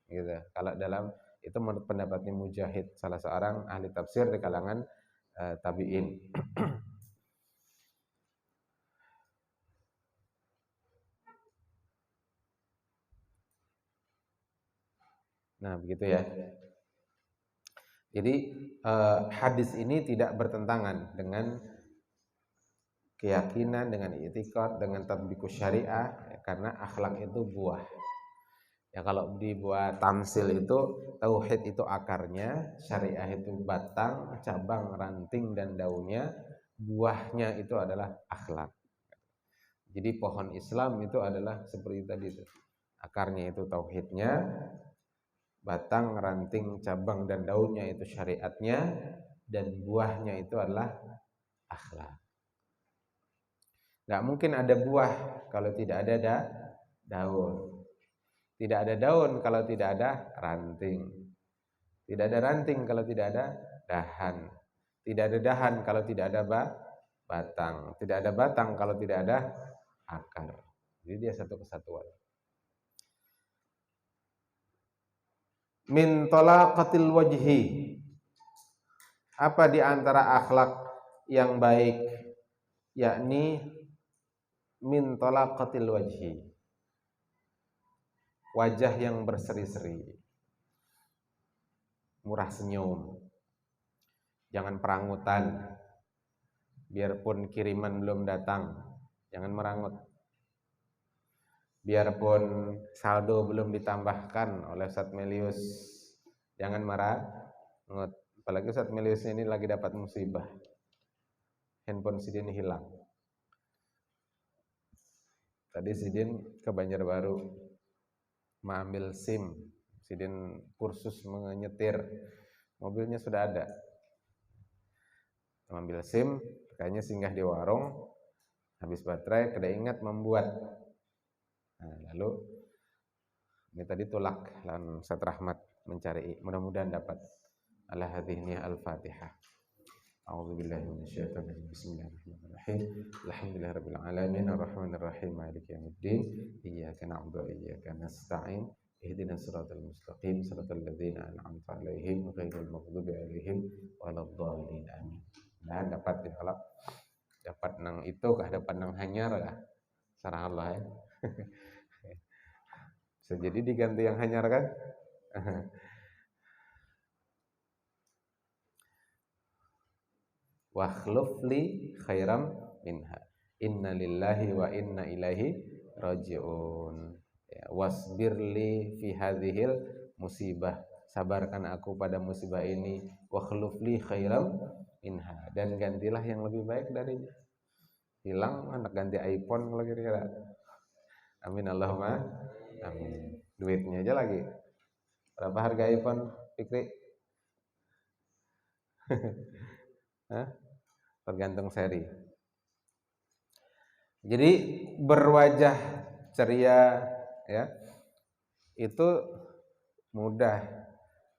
Gitu. Kalau dalam itu menurut pendapatnya Mujahid, salah seorang ahli tafsir di kalangan tabi'in. Nah, begitu ya. Jadi hadis ini tidak bertentangan dengan keyakinan, dengan i'tiqad, dengan tatbiqus syariah, karena akhlak itu buah. Ya kalau dibuat tamsil itu tauhid itu akarnya, syariah itu batang, cabang, ranting dan daunnya, buahnya itu adalah akhlak. Jadi pohon Islam itu adalah seperti tadi itu. Akarnya itu tauhidnya, batang, ranting, cabang dan daunnya itu syariatnya, dan buahnya itu adalah akhlak. Gak mungkin ada buah kalau tidak ada daun. Tidak ada daun kalau tidak ada ranting. Tidak ada ranting kalau tidak ada dahan. Tidak ada dahan kalau tidak ada batang. Tidak ada batang kalau tidak ada akar. Jadi dia satu kesatuan. min talaqatil wajhi, apa di antara akhlak yang baik, yakni min talaqatil wajhi, wajah yang berseri-seri, murah senyum, jangan perangutan, biarpun kiriman belum datang, jangan merangut. Biarpun saldo belum ditambahkan oleh Ustaz Melius, jangan merangut. Apalagi Ustaz Melius ini lagi dapat musibah, handphone Sidin hilang. Tadi Sidin ke Banjarbaru mengambil SIM, Sidin kursus menyetir, mobilnya sudah ada. Mengambil SIM, kayaknya singgah di warung, habis baterai, kada ingat membuat. Nah, lalu ini tadi tulak lan Ustaz Rahmat mencari, mudah-mudahan dapat. Ala hadhihi al-Fatihah. A'udzubillahi minasyaitonir rajim. Bismillahirrahmanirrahim. Alhamdulillahirabbil alamin arrahmanir rahim maliki yaumiddin. Iyyaka na'budu wa iyyaka nasta'in. Ihdinas siratal mustaqim siratal ladzina an'amta 'alaihim ghairil maghdubi 'alaihim waladdallin. Amin. Nah, dapat ya kalau dapat nang itu kah, dapat nang hanyar kah? Sarah Allah ya. Bisa jadi diganti yang hanyar kan? Wa khluf li khairam minha. Inna lillahi wa inna ilaihi raji'un. Ya, wasbir li fi hadhil musibah. Sabarkan aku pada musibah ini. Wa khluf li khairam minha. Dan gantilah yang lebih baik darinya. Hilang anak ganti iPhone kalau kira-kira. Amin Allahumma amin. Duitnya aja lagi. Berapa harga iPhone, Fikri? Hah? Tergantung seri. Jadi berwajah ceria ya, itu mudah.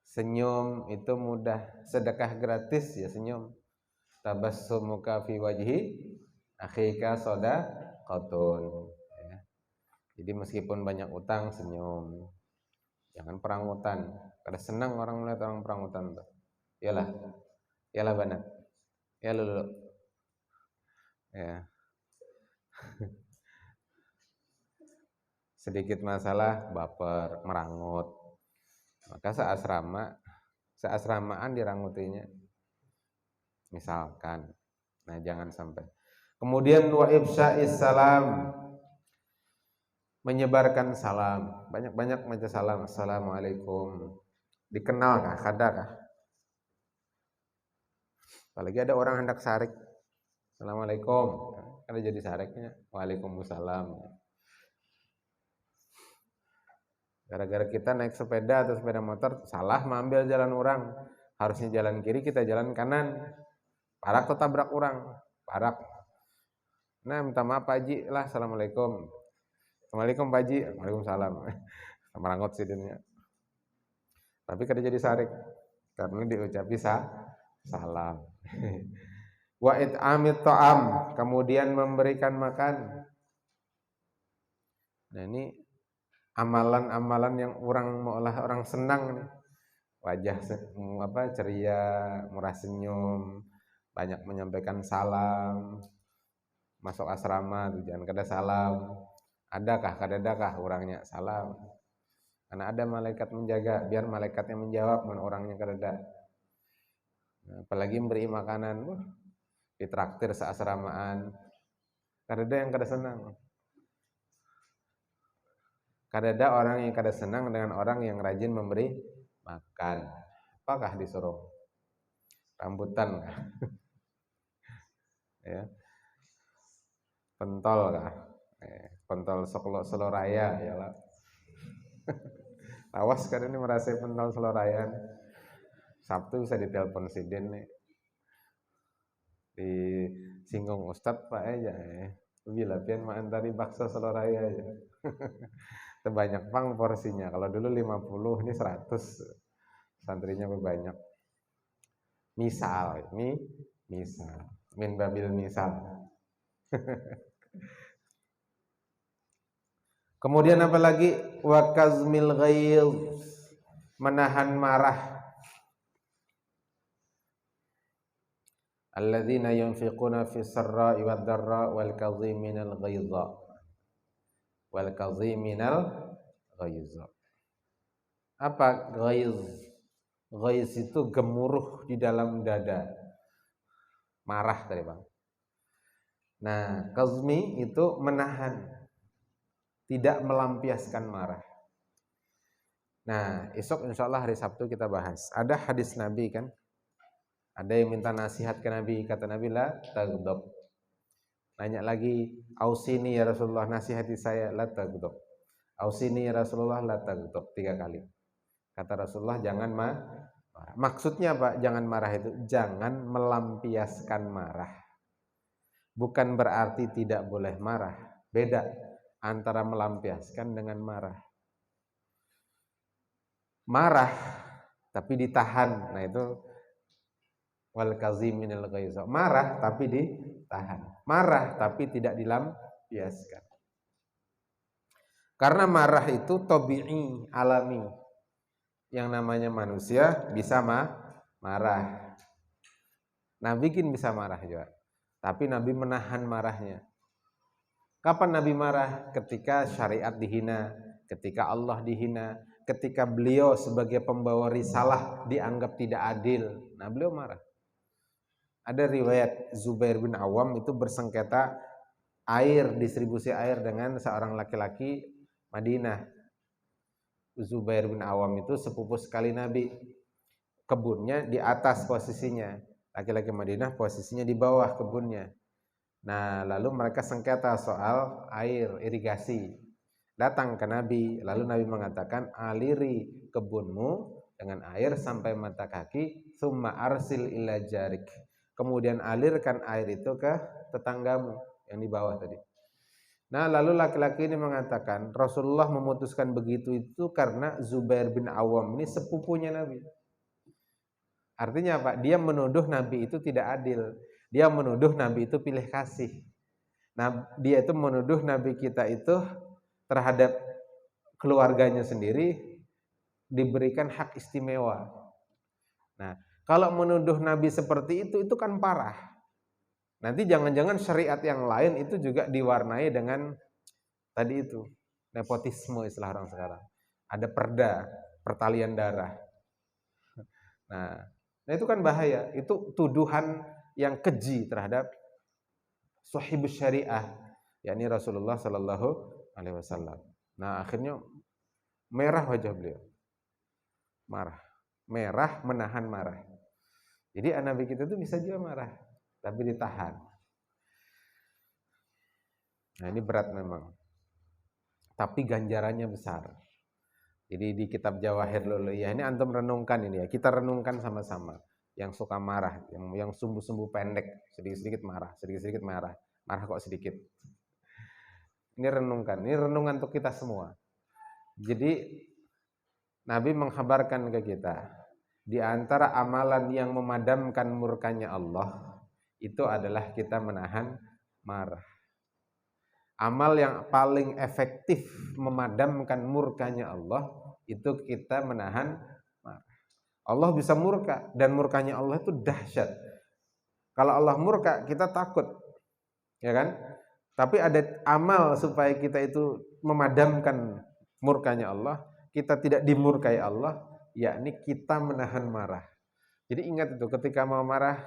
Senyum itu mudah. Sedekah gratis ya senyum. Tabassumuka fi wajhi akhika shadaqatun. Jadi meskipun banyak utang, senyum. Jangan perangutan. Kada senang orang melihat orang perangutan tuh. Iyalah. Iyalah banat. Ya lulu. Ya. Sedikit masalah baper, merangut. Maka seasramaan dirangutinya. Misalkan. Nah, jangan sampai. Kemudian wa ifsya'is salam, menyebarkan salam, banyak-banyak baca salam. Assalamualaikum. Dikenal kah? Kada kah? Apalagi ada orang hendak sarik. Assalamualaikum. Kada jadi sariknya. Waalaikumsalam. Gara-gara kita naik sepeda atau sepeda motor salah mengambil jalan orang. Harusnya jalan kiri, kita jalan kanan. Parak atau tabrak orang. Parak. Nah, minta maaf Pak Haji lah. Assalamualaikum. Assalamualaikum Pak Haji. Waalaikumsalam. Merangut sih dunia. Tapi kada jadi sarik. Karena diucapi salam. Wa it'amit ta'am, kemudian memberikan makan. Nah, ini amalan-amalan yang orang senang nih. Wajah ceria, murah senyum, banyak menyampaikan salam. Masuk asrama tuh jangan kada salam. Adakah kadadakah orangnya salam? Karena ada malaikat menjaga, biar malaikatnya menjawab mun orangnya kadada. Nah, apalagi memberi makanan, ditraktir seasramaan. Kadada yang kada senang. Kadada orang yang kada senang dengan orang yang rajin memberi makan. Apakah disuruh? Rambutan kah? Ya. Pentol kah? Pentol Solo Raya ya lah. Awas kan ini merasa pentol Solo Raya. Sabtu bisa ditelepon Sidin nih. Disinggung Ustadz Pak aja ya. Bila pian maantari bakso Solo Raya aja. Terbanyak pang porsinya. Kalau dulu 50, ini 100. Santrinya berbanyak. Misal, ini misal. Min babil misal. Kemudian apa lagi? Wa kazmil ghaiz. menahan marah. Alladzina yunfiquna fis sarra'i wad dharra wal kadhiminal ghaidha wal kadhiminal ghaidha. Apa ghaiz? Ghaiz itu gemuruh di dalam dada. Marah tadi, Bang. Nah, kazmi itu menahan, tidak melampiaskan marah. Nah, esok insyaallah hari Sabtu kita bahas. Ada hadis Nabi kan? Ada yang minta nasihat ke Nabi, kata Nabi la taghdab. Nanya lagi, ausini ya Rasulullah, nasihati saya, la taghdab. Ausini ya Rasulullah, la taghdab, 3 kali. Kata Rasulullah, jangan marah. Maksudnya apa? Jangan marah itu, jangan melampiaskan marah. Bukan berarti tidak boleh marah. Beda antara melampiaskan dengan marah. Marah tapi ditahan. Nah itu wal kaziminal ghaidha. Marah tapi ditahan. Marah tapi tidak dilampiaskan. Karena marah itu tabi'i, alami. Yang namanya manusia bisa marah. Nabi kan bisa marah juga. Tapi Nabi menahan marahnya. Kapan Nabi marah? Ketika syariat dihina, ketika Allah dihina, ketika beliau sebagai pembawa risalah dianggap tidak adil. Nah, beliau marah. Ada riwayat Zubair bin Awam itu bersengketa distribusi air dengan seorang laki-laki Madinah. Zubair bin Awam itu sepupu sekali Nabi. Kebunnya di atas posisinya. Laki-laki Madinah posisinya di bawah kebunnya. Nah, lalu mereka sengketa soal air, irigasi. Datang ke Nabi, lalu Nabi mengatakan, aliri kebunmu dengan air sampai mata kaki, summa arsil ila jarik. Kemudian alirkan air itu ke tetanggamu yang di bawah tadi. Nah, lalu laki-laki ini mengatakan, Rasulullah memutuskan begitu itu karena Zubair bin Awam ini sepupunya Nabi. Artinya apa? Dia menuduh Nabi itu tidak adil. Dia menuduh Nabi itu pilih kasih. Nah, dia itu menuduh Nabi kita itu terhadap keluarganya sendiri diberikan hak istimewa. Nah, kalau menuduh Nabi seperti itu kan parah. Nanti jangan-jangan syariat yang lain itu juga diwarnai dengan tadi itu, nepotisme istilah orang sekarang. Ada perda, pertalian darah. Nah, itu kan bahaya. Itu tuduhan yang keji terhadap sahibus syariah, yakni Rasulullah sallallahu alaihi wasallam. Nah, akhirnya merah wajah beliau. Marah. Merah menahan marah. Jadi Nabi kita itu bisa juga marah, tapi ditahan. Nah, ini berat memang. Tapi ganjarannya besar. Jadi di kitab Jawahir Luluiyah ini antum renungkan ini ya. Kita renungkan sama-sama. Yang suka marah, yang sumbu-sumbu pendek, sedikit-sedikit marah, sedikit-sedikit marah. Marah kok sedikit. Ini renungkan, ini renungan untuk kita semua. Jadi Nabi mengkhabarkan ke kita, di antara amalan yang memadamkan murkanya Allah, itu adalah kita menahan marah. Amal yang paling efektif memadamkan murkanya Allah, itu kita menahan marah. Allah bisa murka, dan murkanya Allah itu dahsyat. Kalau Allah murka, kita takut, ya kan? Tapi ada amal supaya kita itu memadamkan murkanya Allah, kita tidak dimurkai Allah, yakni kita menahan marah. Jadi ingat itu, ketika mau marah,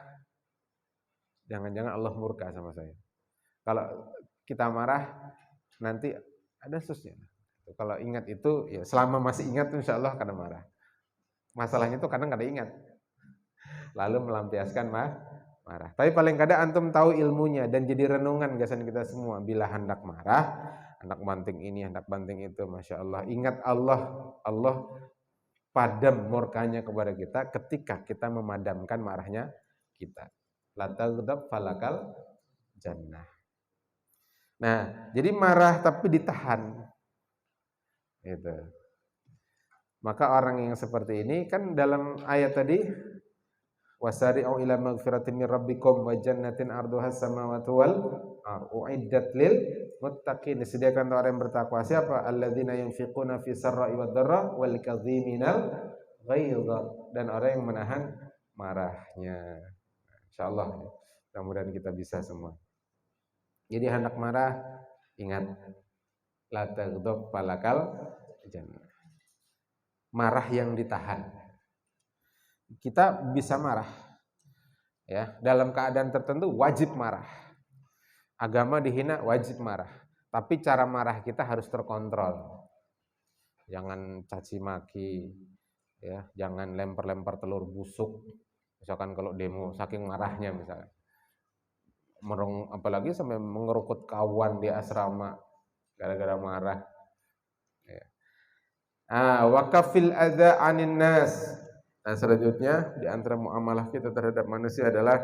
jangan-jangan Allah murka sama saya. Kalau kita marah, nanti ada susnya. Kalau ingat itu, ya selama masih ingat, insya Allah akan marah. Masalahnya itu kadang kada ingat. Lalu melampiaskan marah. Tapi paling kada antum tahu ilmunya dan jadi renungan gasan kita semua. Bila hendak marah, hendak banting ini, hendak banting itu, Masya Allah. Ingat Allah padam murkanya kepada kita ketika kita memadamkan marahnya kita. La taghdab falakal jannah. Nah, jadi marah tapi ditahan. Gitu. Maka orang yang seperti ini kan dalam ayat tadi, wasari'u ila magfiratin min rabbikum wa jannatin 'arduha as-samawati wal uiddat lil muttaqin. Disediakan untuk orang yang bertakwa. Siapa? Alladzina yunfiquna fi sarra'i wad dharra wal kadhiminal ghaidha, dan orang yang menahan marahnya. Insyaallah mudah-mudahan kita bisa semua. Jadi hendak marah, ingat la taghdab falakal jannah. Marah yang ditahan. Kita bisa marah, ya, dalam keadaan tertentu wajib marah. Agama dihina wajib marah, tapi cara marah kita harus terkontrol. Jangan caci maki, ya, jangan lempar-lempar telur busuk. Misalkan kalau demo saking marahnya misalnya. Apalagi sampai mengerukut kawan di asrama gara-gara marah. Ya. Wa kafil adza 'anin nas. Nah, selanjutnya di antara muamalah kita terhadap manusia adalah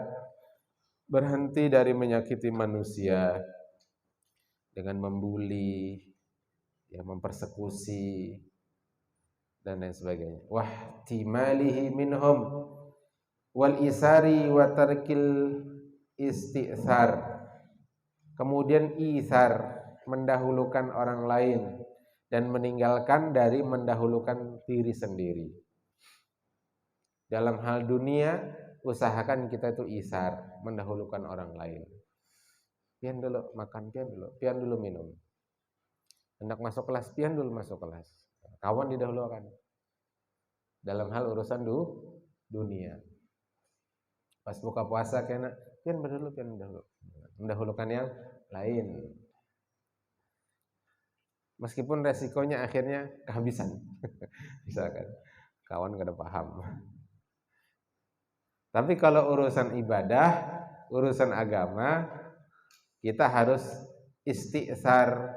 berhenti dari menyakiti manusia dengan membuli, ya, mempersekusi dan lain sebagainya. Wahtimalihi minhum wal isari wa tarkil isti'thar. Kemudian isar, mendahulukan orang lain dan meninggalkan dari mendahulukan diri sendiri. Dalam hal dunia, usahakan kita itu isar, mendahulukan orang lain. Pian dulu makan, pian dulu minum. Hendak masuk kelas, pian dulu masuk kelas. Kawan didahulukan. Dalam hal urusan dunia. Pas buka puasa kena, pian dulu. Mendahulukan yang lain. Meskipun resikonya akhirnya kehabisan. Misalkan kawan kada paham. Tapi kalau urusan ibadah, urusan agama, kita harus isti'sar,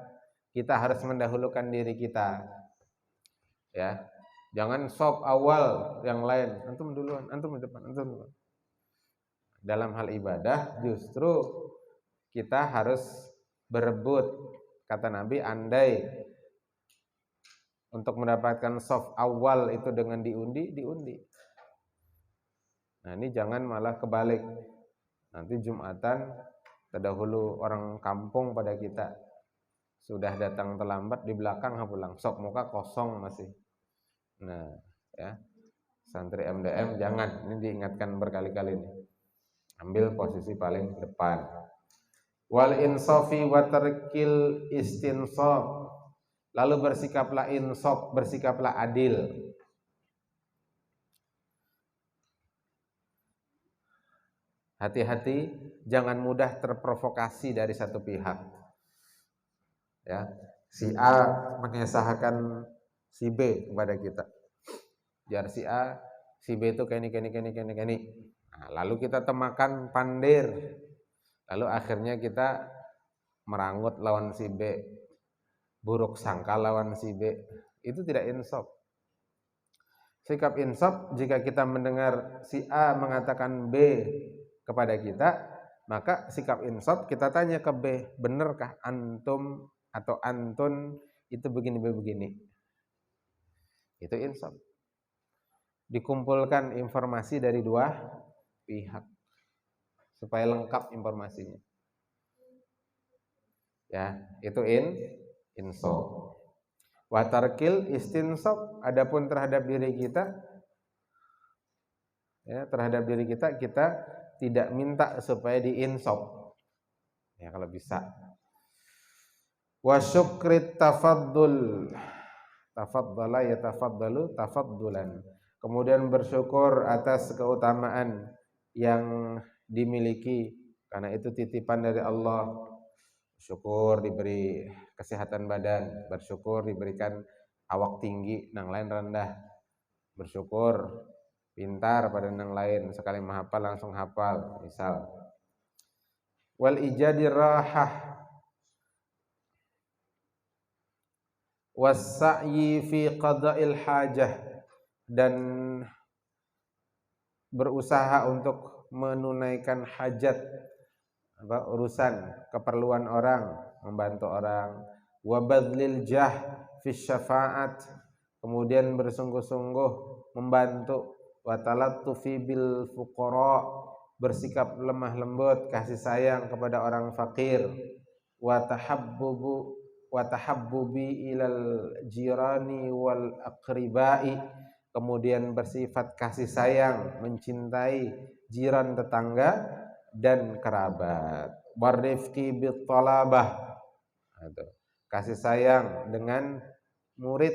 kita harus mendahulukan diri kita. Ya. Jangan sop awal yang lain, antum duluan, antum di depan, antum duluan. Dalam hal ibadah justru kita harus berebut. Kata Nabi, andai untuk mendapatkan saf awal itu dengan diundi. Nah, ini jangan malah kebalik. Nanti Jumatan terdahulu orang kampung pada kita. Sudah datang terlambat, di belakang pulang. Sok muka kosong masih. Nah, ya. Santri MDM jangan, ini diingatkan berkali-kali nih. Ambil posisi paling depan. Wal insafi wa tarkil istinsaf. Lalu bersikaplah insaf, bersikaplah adil. Hati-hati, jangan mudah terprovokasi dari satu pihak. Ya, si A mengesahkan si B kepada kita. Biar si A, si B itu keni. Nah, lalu kita temakan pandir. Lalu akhirnya kita merangut lawan si B. Buruk sangka lawan si B. Itu tidak insaf. Sikap insaf jika kita mendengar si A mengatakan B kepada kita, maka sikap insaf kita tanya ke B, benarkah antum atau antun itu begini? Itu insaf. Dikumpulkan informasi dari dua pihak supaya lengkap informasinya. Ya, itu insaf. Wa tarkil istinsaf, adapun terhadap diri kita, ya, kita tidak minta supaya diinsaf. Ya, kalau bisa. Wa syukrit tafaddul. Tafaddala yatafaddalu tafaddulan. Kemudian bersyukur atas keutamaan yang dimiliki, karena itu titipan dari Allah. Syukur diberi kesehatan badan, bersyukur diberikan awak tinggi, nang lain rendah. Bersyukur pintar pada nang lain, sekali menghafal langsung hafal, misal. Wal ijadi rahah was-sa'yi fi qada'il hajah, dan berusaha untuk menunaikan hajat, urusan keperluan orang, membantu orang. Wa badlil jah fi syafa'at, kemudian bersungguh-sungguh membantu. Wa talattufi bil fuqara, bersikap lemah lembut, kasih sayang kepada orang fakir. Wa tahabbubi ilal jirani wal aqribai, kemudian bersifat kasih sayang, mencintai jiran tetangga dan kerabat. Warifqi bittalabah, kasih sayang dengan murid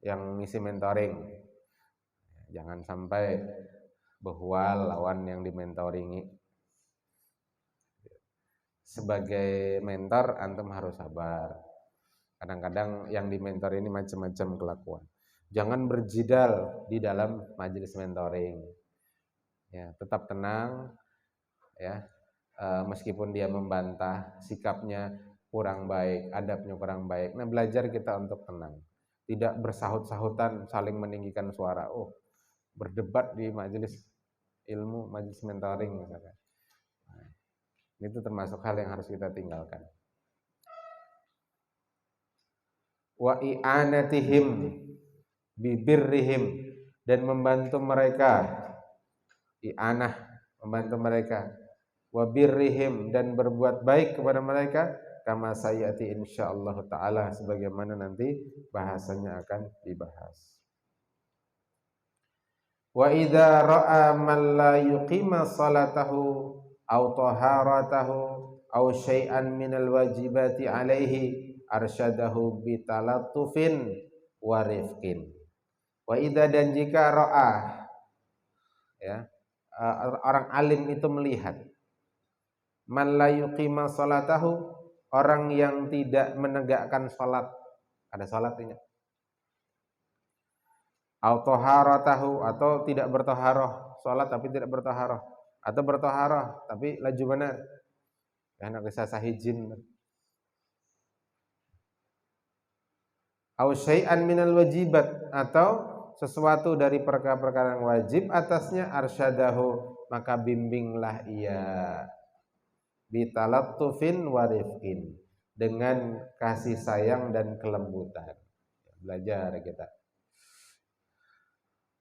yang ngisi mentoring. Jangan sampai behwal lawan yang dimentoringi. Sebagai mentor antum harus sabar. Kadang-kadang yang dimentor ini macam-macam kelakuan. Jangan berjidal di dalam majelis mentoring. Ya, tetap tenang ya. Meskipun dia membantah, sikapnya kurang baik, adabnya kurang baik. Nah, belajar kita untuk tenang. Tidak bersahut-sahutan, saling meninggikan suara. Berdebat di majelis ilmu, majelis mentoring misalkan. Nah, itu termasuk hal yang harus kita tinggalkan. Wa i'anatihim bibirrihim, dan membantu mereka, i'anah, membantu mereka, wa birrihim, dan berbuat baik kepada mereka, kama sayati insyaallah taala, sebagaimana nanti bahasanya akan dibahas. Wa idza ra'a man la yuqima salatahu aw taharatahu aw syai'an minal wajibati alaihi arsyadahu bitalattufin wa rifqin. Wa idza, dan jika ra'a, ya, orang alim itu melihat, man la yuqima salatahu, orang yang tidak menegakkan salat, ada salatnya, au taharatahu, atau tidak bertaharah, salat tapi tidak bertaharah, atau bertaharah tapi laju benar, karena kisah sahijin, au syai'an minal wajibat, atau sesuatu dari perkara-perkara yang wajib atasnya, arsyadahu, maka bimbinglah ia, bitalattufin wa rifqin, dengan kasih sayang dan kelembutan. Belajar kita.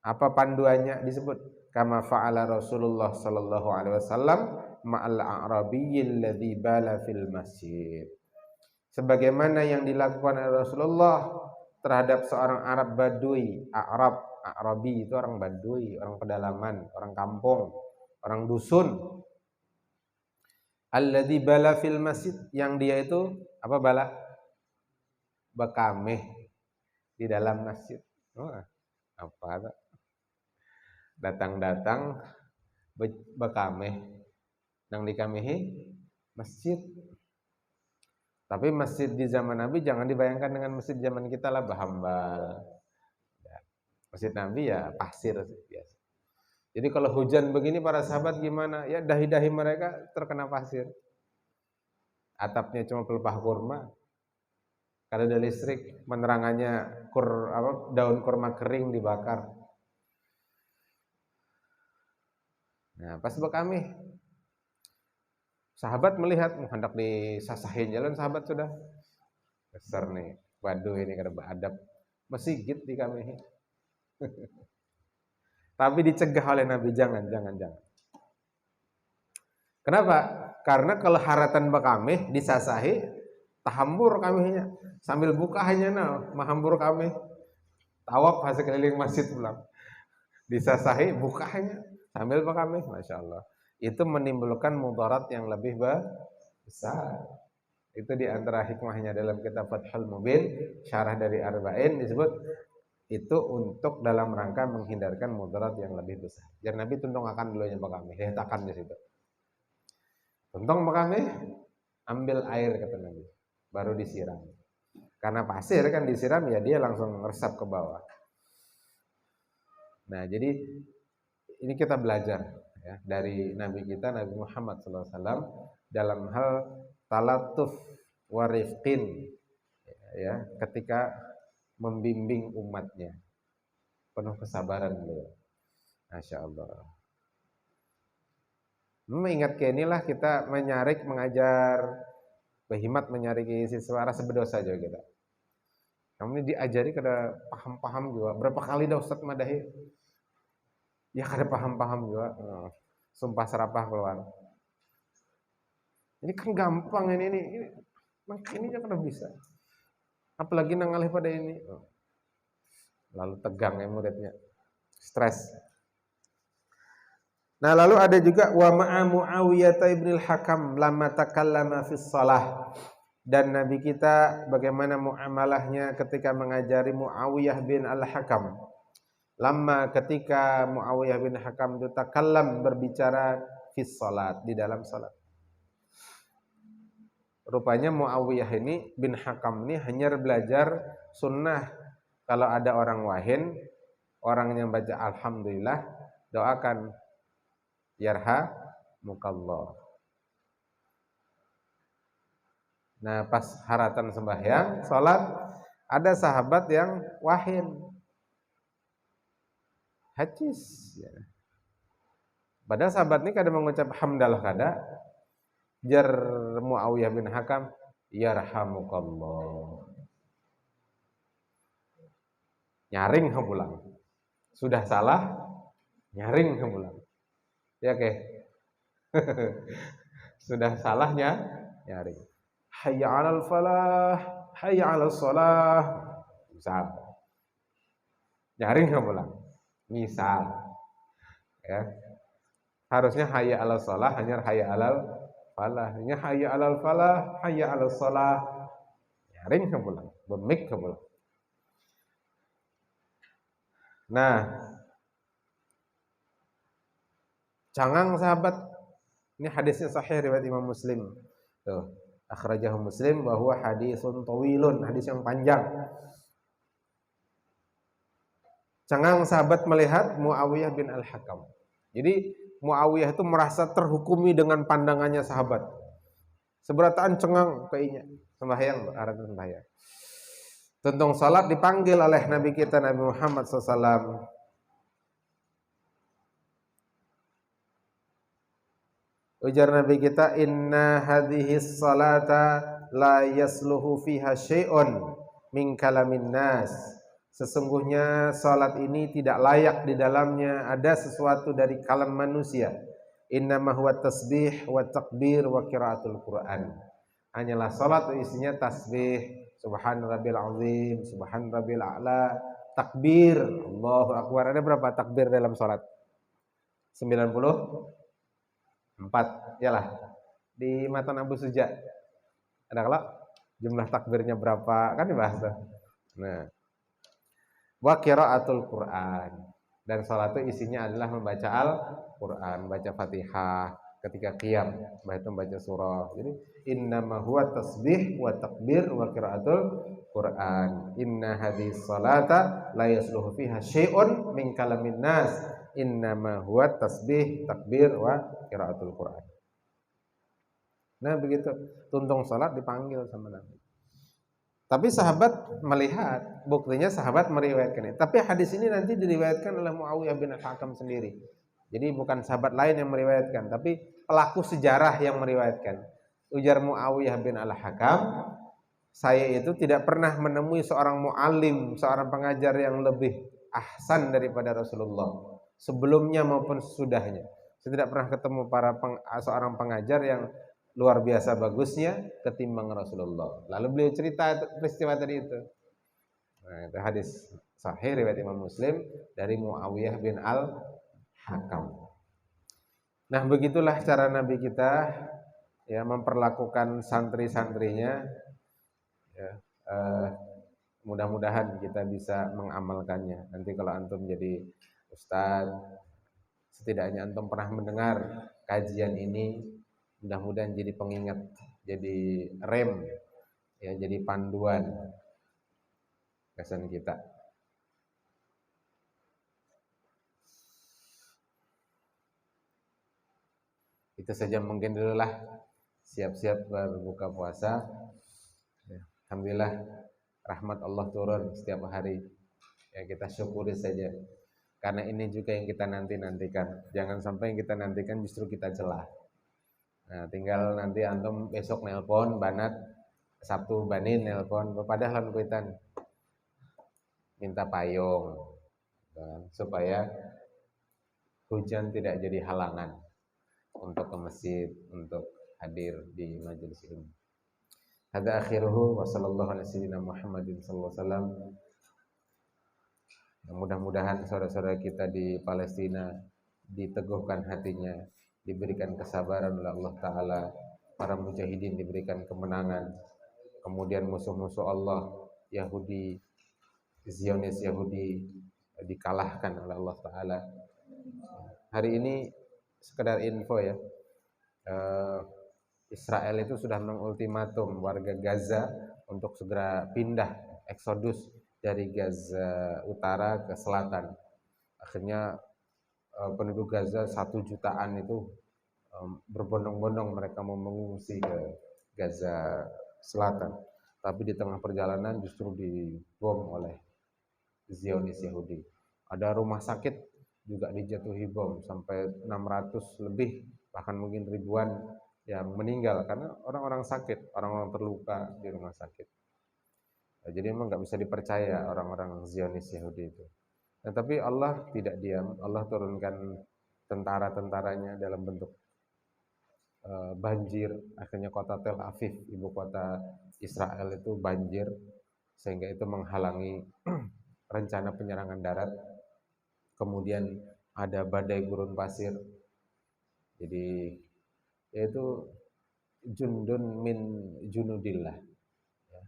Apa panduannya disebut? Kama fa'ala Rasulullah sallallahu alaihi wasallam ma'al a'rabiyyil ladzi bala fil masjid. Sebagaimana yang dilakukan oleh Rasulullah terhadap seorang Arab Badui. A'rabi itu orang Badui, orang pedalaman, orang kampung, orang dusun. Alladzi bala fil masjid, yang dia itu apa bala? Bekameh di dalam masjid. Apa itu? Datang-datang bekameh nang dikamehi masjid. Tapi masjid di zaman Nabi jangan dibayangkan dengan masjid zaman kita lah, bahambal. Masjid Nabi ya pasir biasa. Jadi kalau hujan begini para sahabat gimana? Ya dahi-dahi mereka terkena pasir. Atapnya cuma pelepah kurma. Kalau ada listrik, penerangannya daun kurma kering dibakar. Nah, pas kami sahabat melihat hendak disasahin jalan, sahabat sudah besar nih, waduh ini kada beradab, masjid di kami. Tapi dicegah oleh Nabi, jangan. Kenapa? Karena kalau haratan bakami disasahi, tahambur kaminya, sambil buka hanya mahambur kami, tawaf hasil keliling masjid pulang, disasahi bukanya sambil bakami, masya Allah. Itu menimbulkan mudarat yang lebih besar. Itu diantara hikmahnya dalam kitab Fathul Mubin, syarah dari Arba'in, disebut itu untuk dalam rangka menghindarkan mudarat yang lebih besar. Jadi Nabi tuntung akan dulunya bakami, letakkan di situ. Tuntung bakami, ambil air kata Nabi, baru disiram. Karena pasir kan disiram ya dia langsung meresap ke bawah. Nah jadi ini kita belajar ya dari Nabi kita, Nabi Muhammad SAW, dalam hal talatuf warifqin, ya, ketika membimbing umatnya, penuh kesabaran beliau, masya Allah. Mengingat ke inilah kita menyarik, mengajar, berhimat menyarik siswa rasa berdosa juga kita. Kamu ini diajari kada paham-paham juga. Berapa kali dah Ustaz madahi? Ya kada paham-paham juga. Sumpah serapah keluar. Ini kan gampang ini makanya kada bisa. Apalagi nangalih pada ini. lalu tegang ya muridnya, stres. Nah, lalu ada juga wa ma'a Muawiyah ibnil Hakam lamma takallama fis shalah. Dan Nabi kita bagaimana muamalahnya ketika mengajari Muawiyah bin Al-Hakam. Lama ketika Muawiyah bin Hakam itu takallam berbicara fis salat, di dalam salat. Rupanya Muawiyah ini bin Hakam ini hanya belajar sunnah. Kalau ada orang wahin, orang yang baca alhamdulillah, doakan yarhamukallah. Nah, pas haratan sembahyang, salat, ada sahabat yang wahin, hajiz. Ya. Padahal sahabat ini kadang mengucap hamdalah kada, jar Muawiyah bin Hakam, yarhamukallah. Nyaring pulang. Sudah salah, nyaring pulang. Ya oke. Sudah salahnya, nyaring. Hayya 'alal falah, hayya 'alas shalah. Misal. Nyaring pulang. Misal. Ya. Harusnya hayya 'alas shalah, hanya hayya 'alal falah. Ini hayya 'alal falah, hayya 'alas shalah. Nyaring pulang, bemik pulang. Nah, cangang sahabat. Ini hadisnya sahih riwayat Imam Muslim. Tuh, akhrajahu Muslim bahwa hadisun tawilun, hadis yang panjang. Cangang sahabat melihat Muawiyah bin Al-Hakam. Jadi Muawiyah itu merasa terhukumi dengan pandangannya sahabat. Seberataan cengang kayaknya sembahyang, aratan sembahyang. Tentang salat dipanggil oleh Nabi kita Nabi Muhammad SAW. Ujar Nabi kita, inna hadhihi salata la yasluhu fiha syai'un min kalamin nas. Sesungguhnya salat ini tidak layak di dalamnya ada sesuatu dari kalam manusia. Innama huwa tasbih wa takbir wa qiraatul Qur'an. Hanyalah salat isinya tasbih, subhan rabbil azim, subhan rabbil a'la, takbir, Allahu akbar. Ada berapa takbir dalam salat? 94, yalah. Di matan Abu Suja ada kalau jumlah takbirnya berapa kan dibahas tuh. Nah, wa qiraatul Qur'an, dan salat itu isinya adalah membaca Al-Qur'an, baca Fatihah ketika qiyam, membaca surah. Jadi innama huwa tasbih wa takbir wa qiraatul Qur'an. Inna hadhihi salata la yasluhu fiha syai'un min kalamin nas. Innama huwa tasbih, takbir wa qiraatul Qur'an. Nah, begitu tuntung salat dipanggil sama Nabi. Tapi sahabat melihat, buktinya sahabat meriwayatkan ini. Tapi hadis ini nanti diriwayatkan oleh Muawiyah bin Al-Hakam sendiri. Jadi bukan sahabat lain yang meriwayatkan, tapi pelaku sejarah yang meriwayatkan. Ujar Muawiyah bin Al-Hakam, saya itu tidak pernah menemui seorang mu'alim, seorang pengajar yang lebih ahsan daripada Rasulullah, sebelumnya maupun sesudahnya. Saya tidak pernah ketemu seorang pengajar yang luar biasa bagusnya ketimbang Rasulullah. Lalu beliau cerita peristiwa tadi itu. Nah, itu hadis sahih riwayat Imam Muslim dari Muawiyah bin Al-Hakam. Nah, begitulah cara Nabi kita ya memperlakukan santri-santrinya. Ya, mudah-mudahan kita bisa mengamalkannya. Nanti kalau antum jadi ustaz, setidaknya antum pernah mendengar kajian ini. Mudah-mudahan jadi pengingat, jadi rem, ya, jadi panduan kesan kita. Itu saja mungkin dulu lah. Siap-siap berbuka puasa. Ya, alhamdulillah rahmat Allah turun setiap hari. Ya, kita syukuri saja. Karena ini juga yang kita nantikan. Jangan sampai yang kita nantikan justru kita celah. Nah, tinggal nanti antum besok nelpon Banat, Sabtu Banin nelpon padahal kuitan minta payung kan, supaya hujan tidak jadi halangan untuk ke masjid, untuk hadir di majelis ilmu. Hadza akhiruhu wa sallallahu alaihi wasallam Muhammadin sallallahu alaihi wasallam. Mudah-mudahan saudara-saudara kita di Palestina diteguhkan hatinya, diberikan kesabaran oleh Allah Ta'ala, para mujahidin diberikan kemenangan, kemudian musuh-musuh Allah, Yahudi, Zionis Yahudi dikalahkan oleh Allah Ta'ala. Hari ini sekedar info ya, Israel itu sudah mengultimatum warga Gaza untuk segera pindah eksodus dari Gaza utara ke selatan. Akhirnya penduduk Gaza 1 jutaan itu berbondong-bondong mereka mau mengungsi ke Gaza selatan. Tapi di tengah perjalanan justru dibom oleh Zionis Yahudi. Ada rumah sakit juga dijatuhi bom, sampai 600 lebih bahkan mungkin ribuan yang meninggal karena orang-orang sakit, orang-orang terluka di rumah sakit. Nah, jadi memang nggak bisa dipercaya orang-orang Zionis Yahudi itu. Nah, tapi Allah tidak diam, Allah turunkan tentara-tentaranya dalam bentuk banjir. Akhirnya kota Tel Aviv, ibu kota Israel itu banjir, sehingga itu menghalangi rencana penyerangan darat. Kemudian ada badai gurun pasir. Jadi yaitu jundun min junudillah, ya,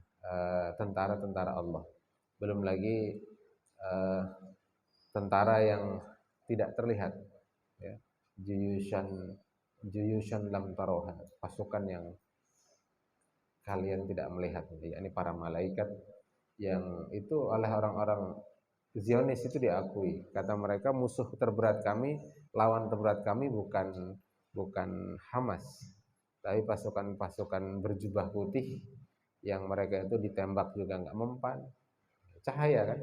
tentara-tentara Allah. Belum lagi tentara yang tidak terlihat, ya, juyushan lam taroha, pasukan yang kalian tidak melihat, yakni para malaikat yang itu oleh orang-orang Zionis itu diakui. Kata mereka, musuh terberat kami, lawan terberat kami bukan Hamas, tapi pasukan-pasukan berjubah putih yang mereka itu ditembak juga nggak mempan. Cahaya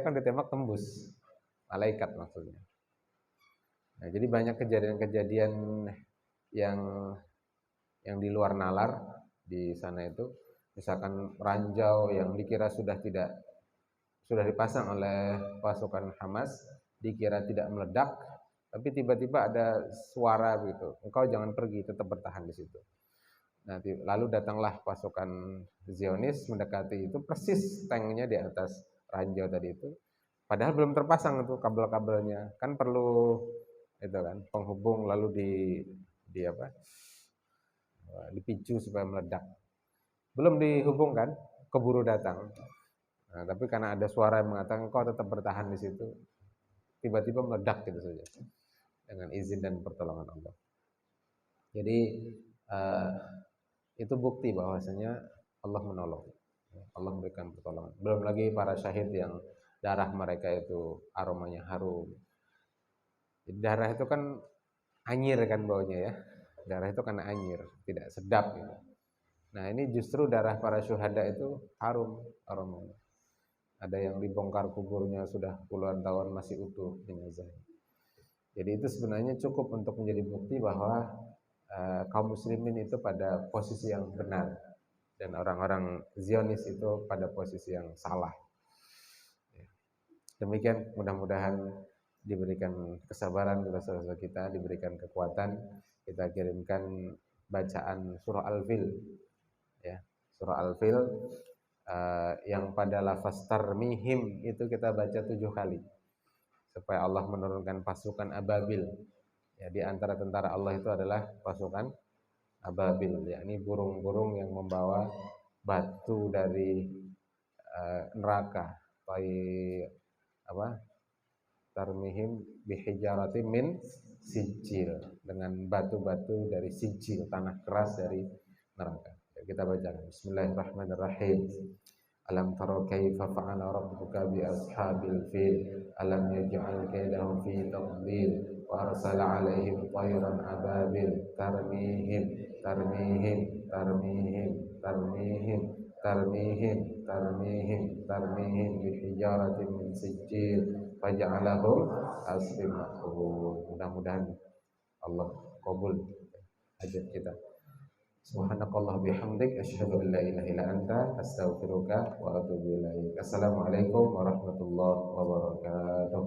kan ditembak tembus, malaikat maksudnya. Nah, jadi banyak kejadian-kejadian yang di luar nalar di sana itu. Misalkan ranjau yang dikira sudah dipasang oleh pasukan Hamas, dikira tidak meledak, tapi tiba-tiba ada suara begitu, engkau jangan pergi, tetap bertahan di situ. Nah, lalu datanglah pasukan Zionis mendekati itu, persis tanknya di atas ranjau tadi itu, padahal belum terpasang itu kabel-kabelnya, kan perlu itu kan penghubung, lalu dipicu supaya meledak. Belum dihubungkan, keburu datang. Nah, tapi karena ada suara yang mengatakan kau tetap bertahan di situ, tiba-tiba meledak gitu saja dengan izin dan pertolongan Allah. Jadi itu bukti bahwasanya Allah menolong, Allah memberikan pertolongan. Belum lagi para syahid yang darah mereka itu aromanya harum. Jadi darah itu kan anyir kan baunya ya, darah itu kan anyir, tidak sedap gitu. Nah, ini justru darah para syuhada itu harum aromanya. Ada yang dibongkar kuburnya sudah puluhan tahun masih utuh jenazahnya. Jadi itu sebenarnya cukup untuk menjadi bukti bahwa kaum muslimin itu pada posisi yang benar dan orang-orang Zionis itu pada posisi yang salah. Demikian, mudah-mudahan diberikan kesabaran kepada saudara kita, diberikan kekuatan. Kita kirimkan bacaan surah Al-Fil, ya, surah Al-Fil yang pada lafaz tarmihim itu kita baca 7 kali supaya Allah menurunkan pasukan ababil. Ya, di antara tentara Allah itu adalah pasukan ababil, yakni burung-burung yang membawa batu dari neraka. Tarmihim bihijaratin min sijil, dengan batu-batu dari sijil, tanah keras dari neraka. Kita bacakan Bismillahirrahmanirrahim. Alam tara kaifa fa'ala rabbuka bi ashabil fil alam yaj'al kaydahum fi tadlil wa arsala 'alaihim tayran ababil tarmihim tarmihim tarmihim tarmihim tarmihim tarmihim tarmihim bi hijaratin min sijil faj'alahum asfin ma'kul. Mudah-mudahan Allah kabul hajat kita. Subhanakallah bihamdik asyhadu an la ilaha illa anta astaghfiruka wa atubu ilaik. Assalamualaikum warahmatullahi wabarakatuh.